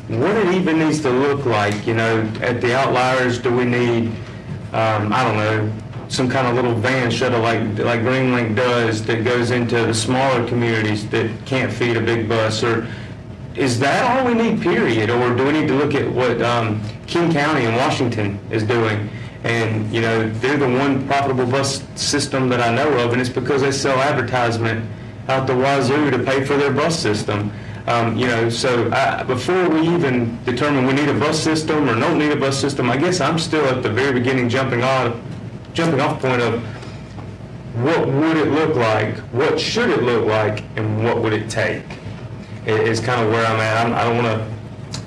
what it even needs to look like. You know, at the outliers, do we need, I don't know, some kind of little van shuttle like Greenlink does that goes into the smaller communities that can't feed a big bus? Or is that all we need, period? Or do we need to look at what King County in Washington is doing? And, you know, they're the one profitable bus system that I know of, and it's because they sell advertisement out the wazoo to pay for their bus system. You know, so before we even determine we need a bus system or don't need a bus system, I guess I'm still at the very beginning jumping off point of what would it look like, what should it look like, and what would it take? Is kind of where I'm at.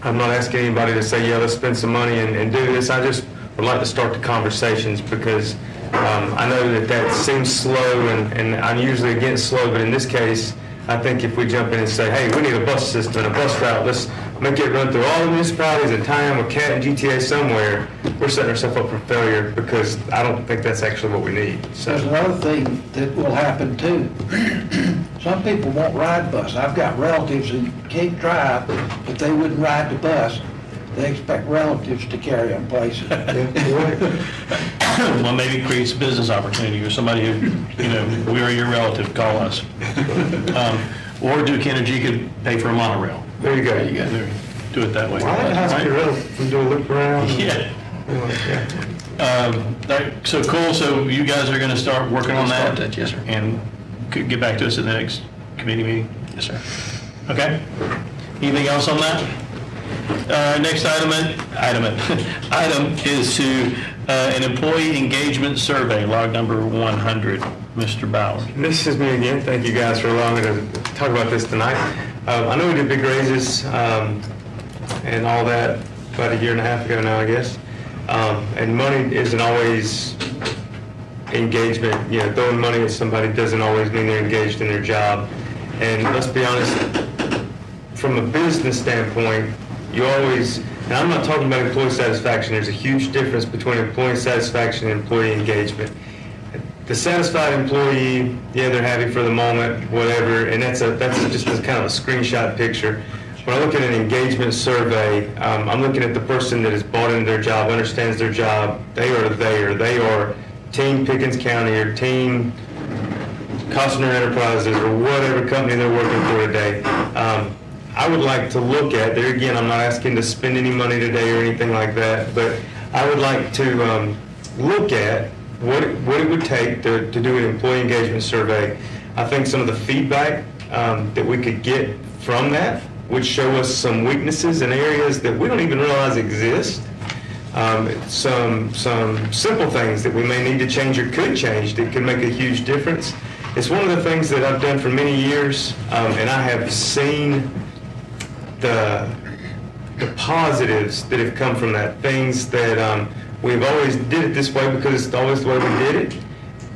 I'm not asking anybody to say, yeah, let's spend some money and do this. I just would like to start the conversations because I know that seems slow, and I'm usually against slow, but in this case, I think if we jump in and say, hey, we need a bus system and a bus route, let's make it run through all the municipalities and tie in with CAT and GTA somewhere, we're setting ourselves up for failure because I don't think that's actually what we need. So. There's another thing that will happen too. Some people won't ride bus. I've got relatives who can't drive, but they wouldn't ride the bus. They expect relatives to carry them places. Well, maybe it creates a business opportunity or somebody who, you know, we are your relative, call us. Or Duke Energy could pay for a monorail. There you go. Do it that way. Well, that has to be real. We do a loop around. Yeah. So cool. So you guys are going to start working on that? Yes, sir. And could get back to us at the next committee meeting? Yes, sir. Okay. Anything else on that? Next item is to an employee engagement survey, log number 100. Mr. Bauer. This is me again. Thank you guys for allowing me to talk about this tonight. I know we did big raises and all that about a year and a half ago now, I guess. And money isn't always engagement. You know, throwing money at somebody doesn't always mean they're engaged in their job. And let's be honest, from a business standpoint, you always, and I'm not talking about employee satisfaction, there's a huge difference between employee satisfaction and employee engagement. The satisfied employee, yeah, they're happy for the moment, whatever, and that's just a kind of a screenshot picture. When I look at an engagement survey, I'm looking at the person that has bought into their job, understands their job, they are there, they are Team Pickens County or Team Costner Enterprises or whatever company they're working for today. I would like to look at, there again, I'm not asking to spend any money today or anything like that, but I would like to look at what it would take to do an employee engagement survey. I think some of the feedback that we could get from that would show us some weaknesses in areas that we don't even realize exist. Some simple things that we may need to change or could change that could make a huge difference. It's one of the things that I've done for many years, and I have seen the positives that have come from that, things that we've always did it this way because it's always the way we did it,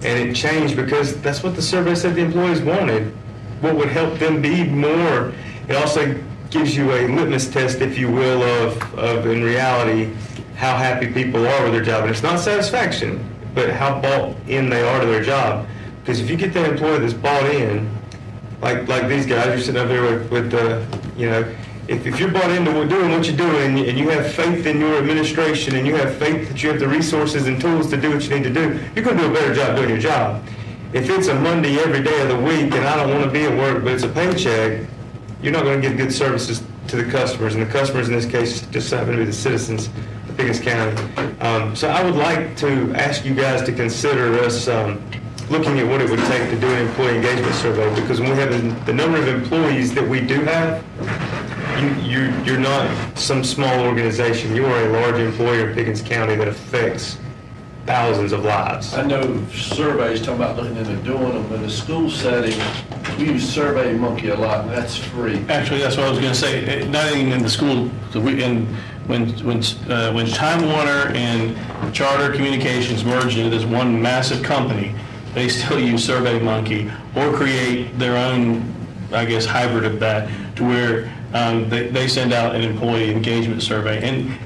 and it changed because that's what the survey said the employees wanted. What would help them be more? It also gives you a litmus test, if you will, of in reality how happy people are with their job. And it's not satisfaction, but how bought in they are to their job. Because if you get that employee that's bought in, like these guys, you're sitting up there with the, you know, if you're bought into doing what you're doing, and you have faith in your administration, and you have faith that you have the resources and tools to do what you need to do, you're going to do a better job doing your job. If it's a Monday every day of the week, and I don't want to be at work, but it's a paycheck, you're not going to give good services to the customers, and the customers in this case just happen to be the citizens of Pickens County. So I would like to ask you guys to consider us looking at what it would take to do an employee engagement survey, because when we have the number of employees that we do have, you're not some small organization. You are a large employer in Pickens County that affects thousands of lives. I know surveys talking about looking into doing them in a school setting. We use Survey Monkey a lot, and that's free. Actually, that's what I was going to say. Not even in the school. When Time Warner and Charter Communications merged into this one massive company, they still use SurveyMonkey or create their own, I guess, hybrid of that, to where they send out an employee engagement survey. And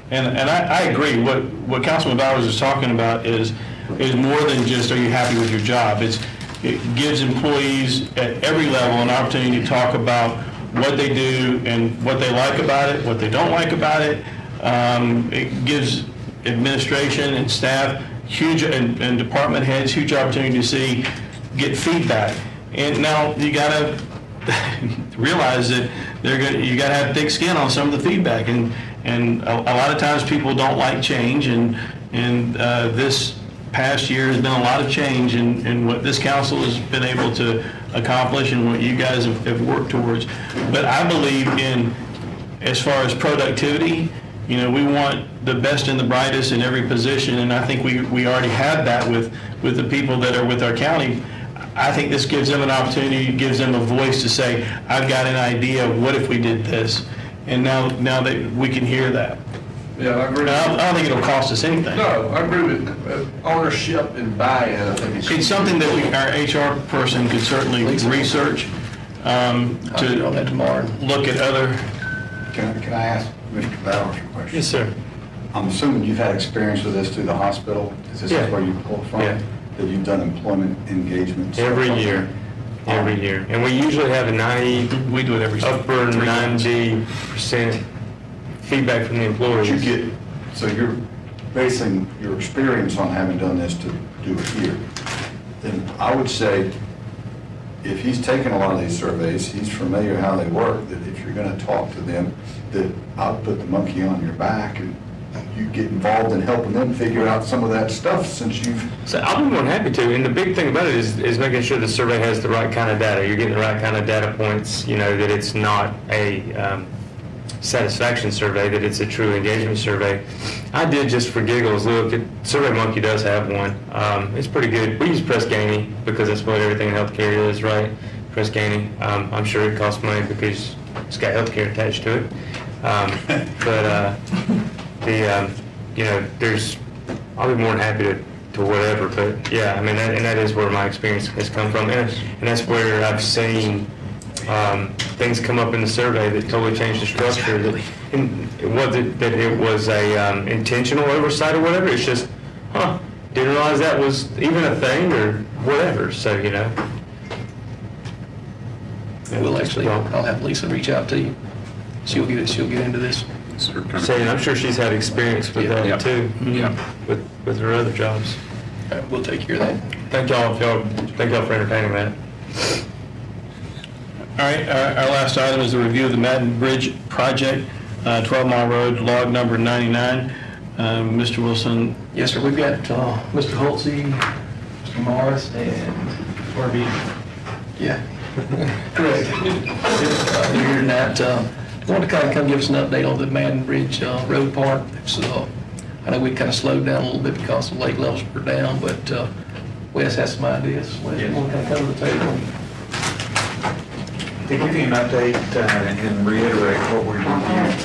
I agree. What Councilman Bowers is talking about is more than just, are you happy with your job? It gives employees at every level an opportunity to talk about what they do and what they like about it, what they don't like about it. It gives administration and staff and department heads huge opportunity to get feedback. And now you got to realize that you got to have thick skin on some of the feedback, and a lot of times people don't like change, and this past year has been a lot of change in what this council has been able to accomplish and what you guys have worked towards. But I believe in, as far as productivity, we want the best and the brightest in every position, and I think we already have that with the people that are with our county. I think this gives them an opportunity, gives them a voice to say, I've got an idea of what if we did this, and now that we can hear that. Yeah, I agree. I don't think it'll cost us anything. No, I agree with ownership and buy-in. I think It's something that our HR person could certainly research I'll do all that tomorrow. look at other. Can I ask Mr. Bowers a question? Yes, sir. I'm assuming you've had experience with this through the hospital? Is this Yeah. where you pull from? Yeah. That you've done employment engagements? Every year. And we usually have a We do it every upper 90% feedback from the employees. So you're basing your experience on having done this to do it here. Then I would say, if he's taken a lot of these surveys, he's familiar how they work, that if you're going to talk to them, that I'll put the monkey on your back and you get involved in helping them figure out some of that stuff, since you've... So I'll be more than happy to, and the big thing about it is making sure the survey has the right kind of data. You're getting the right kind of data points, that it's not a satisfaction survey, that it's a true engagement survey. I did, just for giggles, look at SurveyMonkey does have one. It's pretty good. We use Press Ganey because that's what everything in healthcare is, right? Press Ganey. I'm sure it costs money because it's got healthcare attached to it. I'll be more than happy to whatever, but yeah, I mean, that is where my experience has come from, and that's where I've seen things come up in the survey that totally changed the structure. And it wasn't that it was a intentional oversight or whatever. It's just, didn't realize that was even a thing or whatever. So I'll have Lisa reach out to you. She'll get into this. saying I'm sure she's had experience with that too. Yeah. With her other jobs. We'll take care of that. Thank y'all for entertaining that. All right, our last item is the review of the Madden Bridge project, 12 Mile Road, log number 99. Mr. Wilson. Yes, sir. We've got Mr. Holtze, Mr. Morris, and Barbie. yeah, correct. Here and that. I want to kind of come give us an update on the Madden Bridge Road part. So I know we kind of slowed down a little bit because the lake levels were down, but Wes has some ideas. Wes, you want to kind of come to the table? To give you an update and reiterate what we reviewed.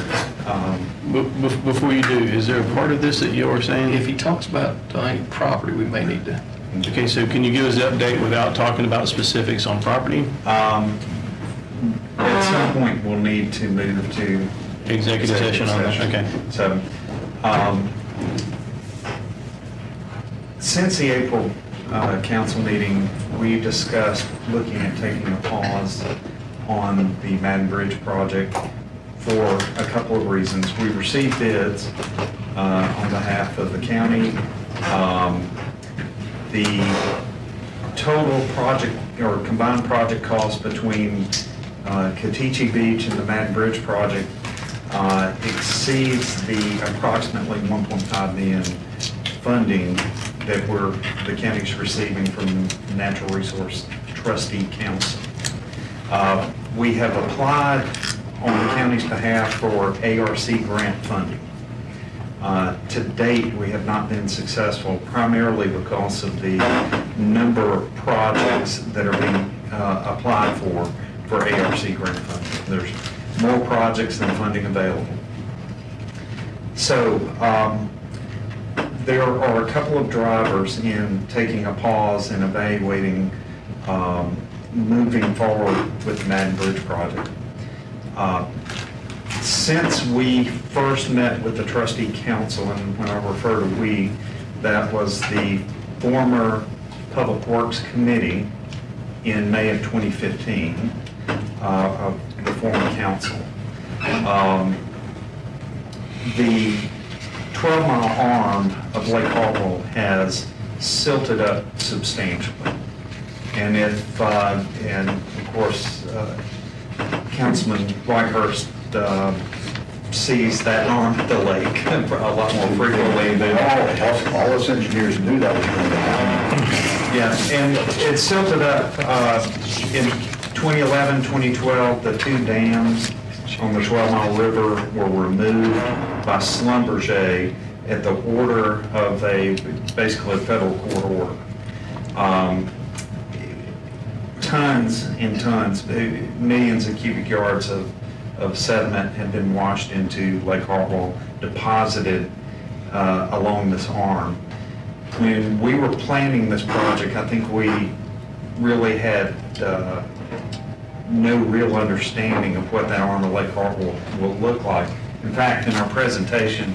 Before you do, is there a part of this that you were saying? If he talks about any property, we may need to. Okay, so can you give us the update without talking about specifics on property? At some point, we'll need to move to Executive session on that, okay. So, since the April council meeting, we discussed looking at taking a pause on the Madden Bridge project for a couple of reasons. We received bids on behalf of the county. The total project or combined project cost between Katichi Beach and the Madden Bridge project exceeds the approximately 1.5 million funding that the county's receiving from Natural Resource Trustee Council. We have applied on the county's behalf for ARC grant funding. To date, we have not been successful, primarily because of the number of projects that are being applied for ARC grant funding. There's more projects than funding available. So there are a couple of drivers in taking a pause and evaluating moving forward with the Madden Bridge project. Since we first met with the trustee council, and when I refer to we, that was the former Public Works Committee in May of 2015, of the former council. The 12-mile arm of Lake Hartwell has silted up substantially. And and of course, Councilman Whitehurst sees that arm at the lake a lot more frequently than All us engineers knew that was going to happen. Yes, and it silted up in 2011, 2012, the two dams on the 12-mile river were removed by Schlumberger at the order of basically a federal court order. Tons and tons, millions of cubic yards of sediment had been washed into Lake Hartwell, deposited along this arm. When we were planning this project, I think we really had no real understanding of what that arm of Lake Hartwell will look like. In fact, in our presentation,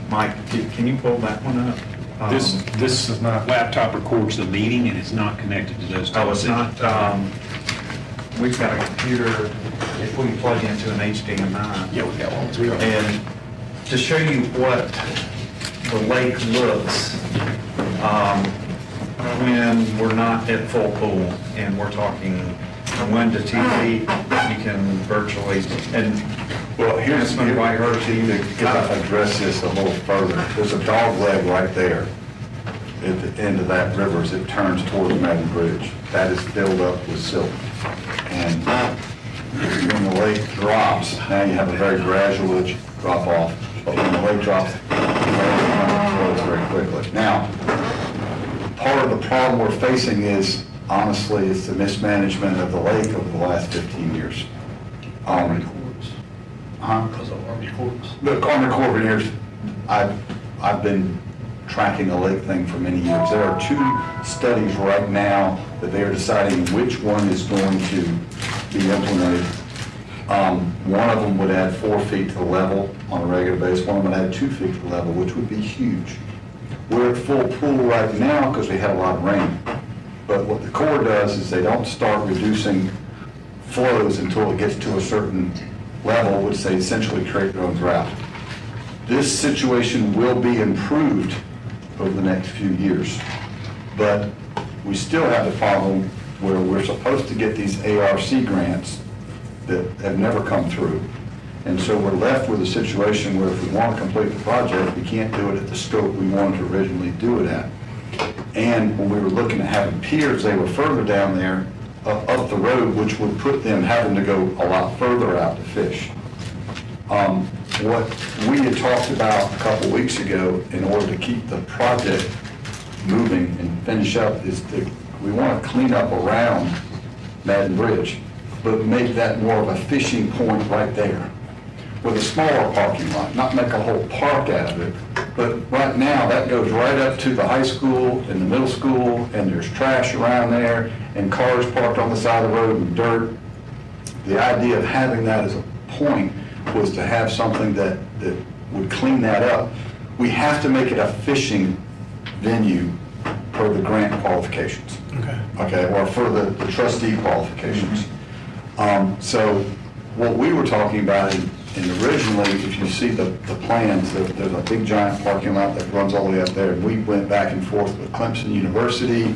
Mike, can you pull that one up? This laptop records the meeting and it's not connected to those. Oh, it's not, we've got a computer, if we can plug into an HDMI. Yeah, we got one. And to show you what the lake looks when we're not at full pool, and we're talking 1 to 2 feet, you can virtually, and Well, here's Councilman Whitehurst, to kind of address this a little further. There's a dog leg right there at the end of that river as it turns towards Madden Bridge. That is filled up with silt. And when the lake drops, now you have a very gradual drop off. But when the lake drops, it flows very quickly. Now, part of the problem we're facing is, honestly, it's the mismanagement of the lake over the last 15 years. Because of Army Corps. The Army Corps of Engineers, I've been tracking the lake thing for many years. There are 2 studies right now that they are deciding which one is going to be implemented. One of them would add 4 feet to the level on a regular basis. One of them would add 2 feet to the level, which would be huge. We're at full pool right now because we had a lot of rain. But what the Corps does is they don't start reducing flows until it gets to a certain level, which they essentially create their own drought. This situation will be improved over the next few years, but we still have the problem where we're supposed to get these ARC grants that have never come through. And so we're left with a situation where if we want to complete the project, we can't do it at the scope we wanted to originally do it at. And when we were looking at having piers, they were further down there up the road, which would put them having to go a lot further out to fish. What we had talked about a couple weeks ago in order to keep the project moving and finish up is we want to clean up around Madden Bridge, but make that more of a fishing point right there with a smaller parking lot, not make a whole park out of it. But right now, that goes right up to the high school and the middle school, and there's trash around there, and cars parked on the side of the road and dirt. The idea of having that as a point was to have something that would clean that up. We have to make it a fishing venue per the grant qualifications. Okay, or for the trustee qualifications. So what we were talking about, and originally, if you see the plans, there's a big giant parking lot that runs all the way up there. And we went back and forth with Clemson University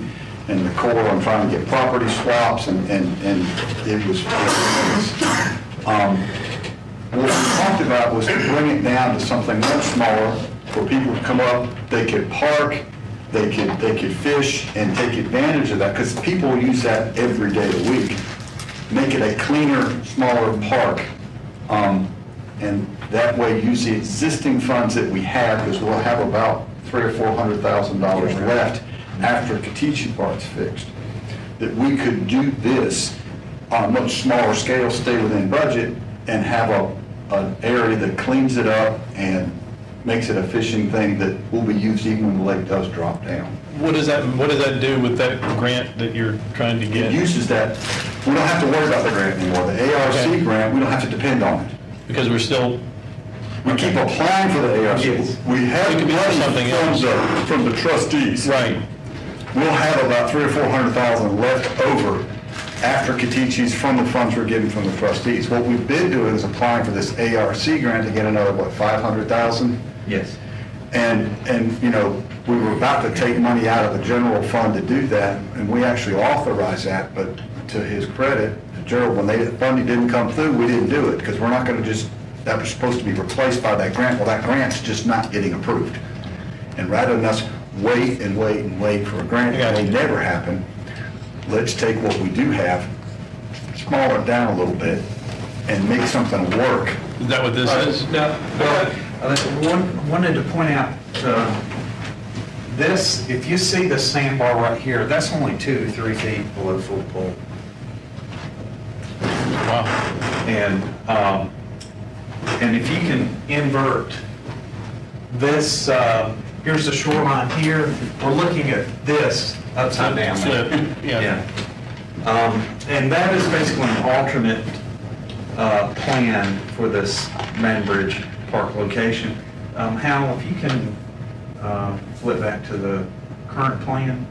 and the Corps on trying to get property swaps, and it was. What we talked about was to bring it down to something much smaller, where people would come up, they could park, they could fish and take advantage of that, because people use that every day of the week. Make it a cleaner, smaller park, and that way use the existing funds that we have, because we'll have about $300,000 or $400,000 left after Katichi Park's fixed. That we could do this on a much smaller scale, stay within budget, and have an area that cleans it up and makes it a fishing thing that will be used even when the lake does drop down. What does that do with that grant that you're trying to It get? uses that, we don't have to worry about the grant anymore. The ARC Okay. grant, we don't have to depend on it. Because we're still, We keep applying for the ARC. We have It could be for money something else. from the trustees. right, We'll have about $300,000 or $400,000 left over after Katichi's from the funds we're getting from the trustees. What we've been doing is applying for this ARC grant to get another, $500,000? Yes. And, you know, we were about to take money out of the general fund to do that, and we actually authorized that, but to his credit, Gerald, when the funding didn't come through, we didn't do it, because we're not gonna that was supposed to be replaced by that grant. Well, that grant's just not getting approved. And rather than us wait and wait and wait for a grant that may never happen, let's take what we do have, small it down a little bit, and make something work. is that what this is? Now, wanted to point out, this, if you see the sandbar right here, that's only 2 to 3 feet below full pool. Wow. And if you can invert this, here's the shoreline here, we're looking at this upside down. Flip, yeah. And that is basically an alternate plan for this Man Bridge Park location. Hal, if you can flip back to the current plan.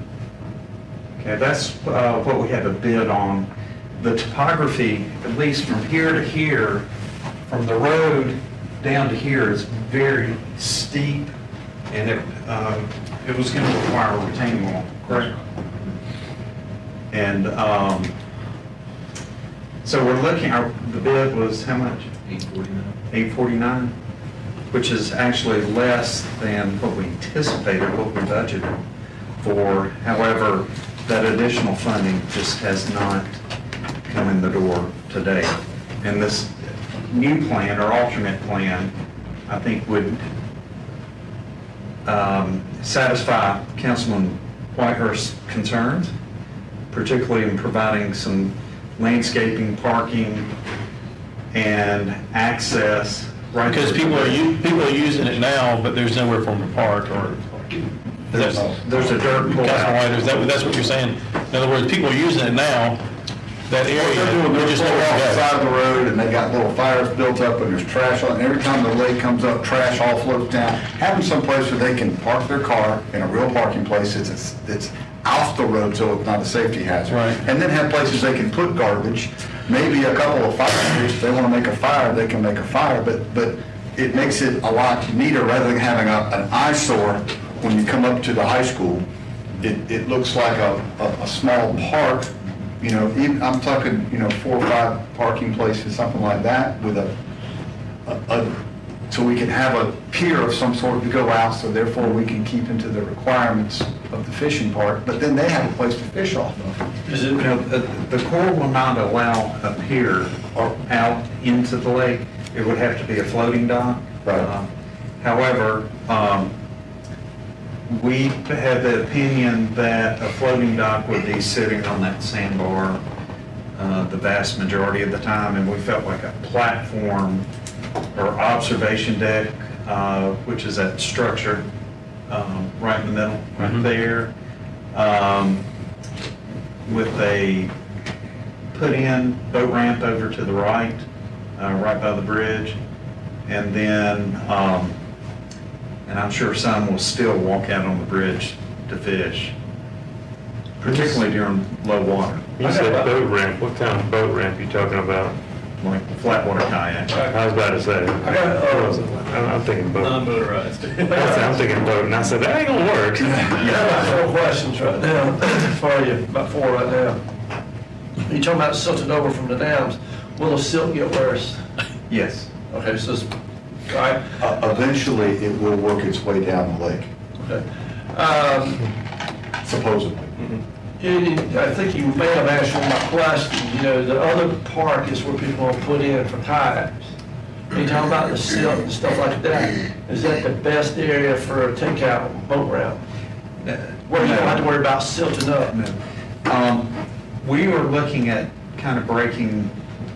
Okay, that's what we have a bid on. The topography, at least from here to here, from the road down to here, is very steep, and it was going to require a retaining wall, correct? And so we're looking, the bid was how much? $849, which is actually less than what we anticipated, what we budgeted for. However, that additional funding just has not come in the door today. And this new plan, or alternate plan, I think would satisfy Councilman Whitehurst's concerns, particularly in providing some landscaping, parking, and access. Right, Because people are using it now, but there's nowhere for them to park, or there's a dirt pull Councilman out. White, that's what you're saying? In other words, people are using it now, that area, They're they're just nowhere off the to side of the road, and they got little fires built up, and there's trash on, and every time the lake comes up, trash all floats down. Have them someplace where they can park their car in a real parking place, it's off the road, so it's not a safety hazard. Right. And then have places they can put garbage, maybe a couple of fire escapes. If they want to make a fire, they can make a fire, but it makes it a lot neater, rather than having an eyesore when you come up to the high school. It looks like a small park. You know, I'm talking, 4 or 5 parking places, something like that, with so we can have a pier of some sort to go out, so therefore we can keep into the requirements of the fishing park, but then they have a place to fish off of. The Corps will not allow a pier or out into the lake. It would have to be a floating dock. Right. However, we had the opinion that a floating dock would be sitting on that sandbar the vast majority of the time, and we felt like a platform or observation deck, which is that structure right in the middle, right there, with a put-in boat ramp over to the right, right by the bridge, and then, and I'm sure some will still walk out on the bridge to fish, particularly during low water. You said boat ramp, what kind of boat ramp you talking about? like flatwater kayak. I was about to say, I'm thinking boat. Non-motorized. I'm thinking boat, and I said, that ain't gonna work. I got about 4 questions right now for you, about 4 right now. You talking about silted over from the dams, will the silt get worse? Yes. Okay, so it's, all right, Eventually, it will work its way down the lake, okay. supposedly. I think you may have answered my question, you know, the other park is where people will put in for kayaks. You talking about the silt and stuff like that, is that the best area for a takeout boat ramp? Where you don't have to worry about silting up? We were looking at kind of breaking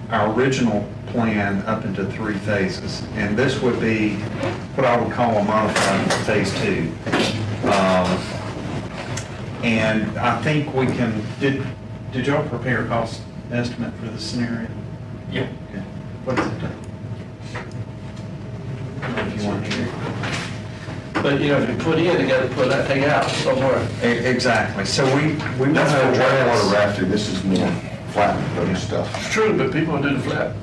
our original plan up into 3 phases, and this would be what I would call a modified phase 2. And I think we can, did y'all prepare a cost estimate for this scenario? Yeah. Okay. What is it? If you want to hear. But, you know, if you put in, you gotta put that thing out somewhere. Exactly, so we want That's to for whitewater address. rafting, this is more flat boat stuff. It's true, but people do the flat,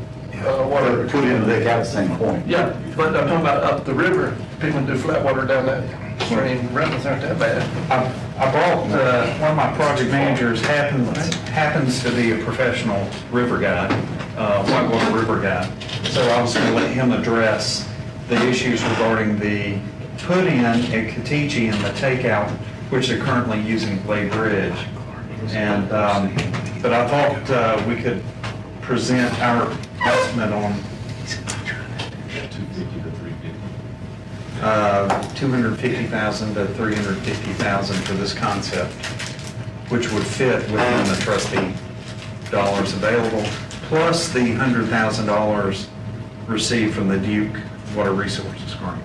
water. Put in, they got the same point. Yeah, but I'm talking about up the river, people do flat water down that stream, rapids aren't that bad. I brought, one of my project managers happens to be a professional river guide, whitewater river guide. So I was going to let him address the issues regarding the put-in at Katichi and the takeout, which they're currently using Lay Bridge. And, but I thought we could present our estimate on 250,000 to 350,000 for this concept, which would fit within the trustee dollars available, plus the $100,000 received from the Duke Water Resources Grant.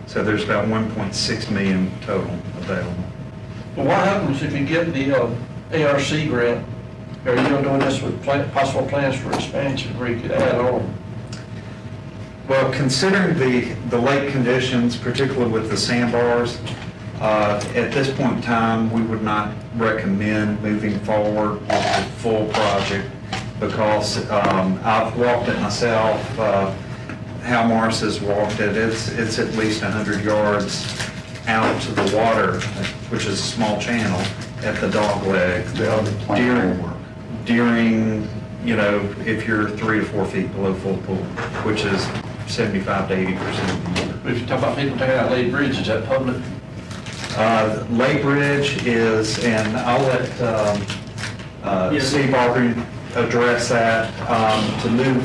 So there's about 1.6 million total available. But what happens if you get the ARC grant? Are you doing this with possible plans for expansion where you could add on? Well, considering the lake conditions, particularly with the sandbars, at this point in time, we would not recommend moving forward with the full project because I've walked it myself. Hal Morris has walked it. It's at least 100 yards out to the water, which is a small channel, at the dog leg. During, you know, if you're 3 to 4 feet below full pool, which is 75 to 80% of the year. If you talk about people taking out Lay Bridge, is that public? Lay Bridge is, and I'll let Steve Aubrey address that. To move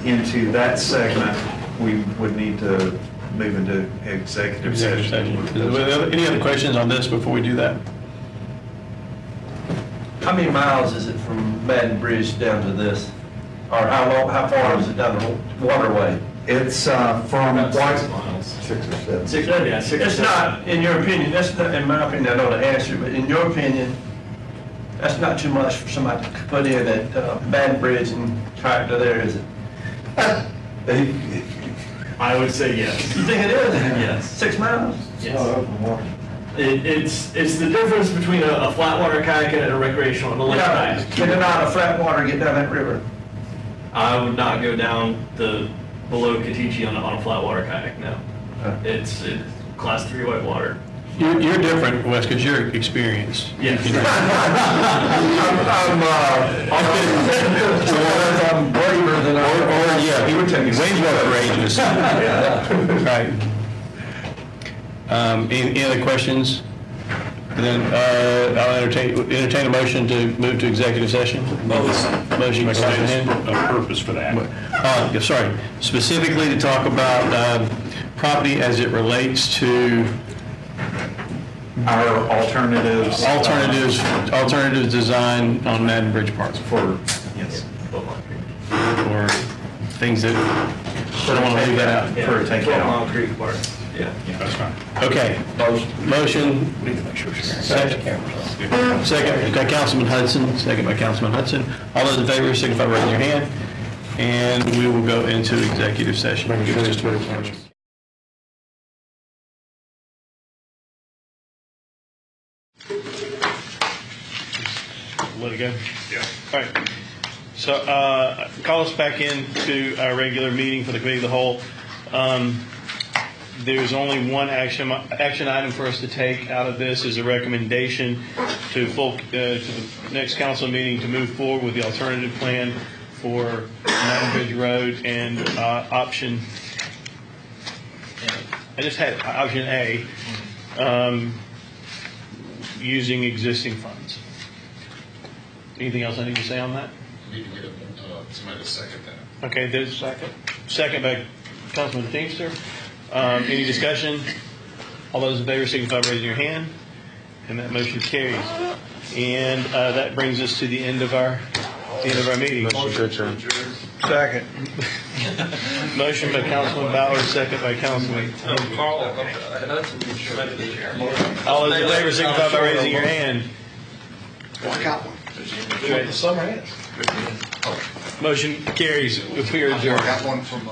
into that segment, we would need to move into executive session. Any other questions on this before we do that? How many miles is it from Madden Bridge down to this? Or how far is it down the waterway? It's from White, 6 or 7. It's not, in your opinion, that's not, in my opinion, I know the answer, but in your opinion, that's not too much for somebody to put in at Madden Bridge and kayak to there, is it? I would say yes. You think it is? Yes. 6 miles? Yes. It's the difference between a flat water kayak and a recreational and a lake Yeah, kayak. can it not a flat water get down that river? I would not go down below Katichi on a flat water kayak, no. It's class 3 white water. You're different, Wes, because you're experienced. Yes. I'm braver than I. Yeah, he would take way more courageous. Right. Any other questions? And then I'll entertain a motion to move to executive session. Motion by Councilman Henry. A purpose for that. Sorry, specifically to talk about property as it relates to our alternatives. Alternatives design on Madden Bridge Park. Yes. Or things that, I don't want to leave that out. For a takeout. Mile Creek Park. Yeah. That's fine. Okay, motion. Second by Councilman Hudson, second by Councilman Hudson. All those in favor, signify by raising your hand. And we will go into executive session. Let it go? Yeah. All right. So call us back into our regular meeting for the committee of the whole. There's only one action item for us to take out of this is a recommendation to the next council meeting to move forward with the alternative plan for Mountain Bridge Road and option. I just had option A, using existing funds. Anything else I need to say on that? Need to get somebody to second that. Okay, there's second by Councilman Teamster. Any discussion? All those in favor signify by raising your hand, and that motion carries. And that brings us to the end of our meeting. Motion to adjourn. Second. Motion by Councilman Ballard, second by Councilman. All those in favor signify by raising your hand. I got one. The summer ends. Motion carries. We are adjourned. I got one from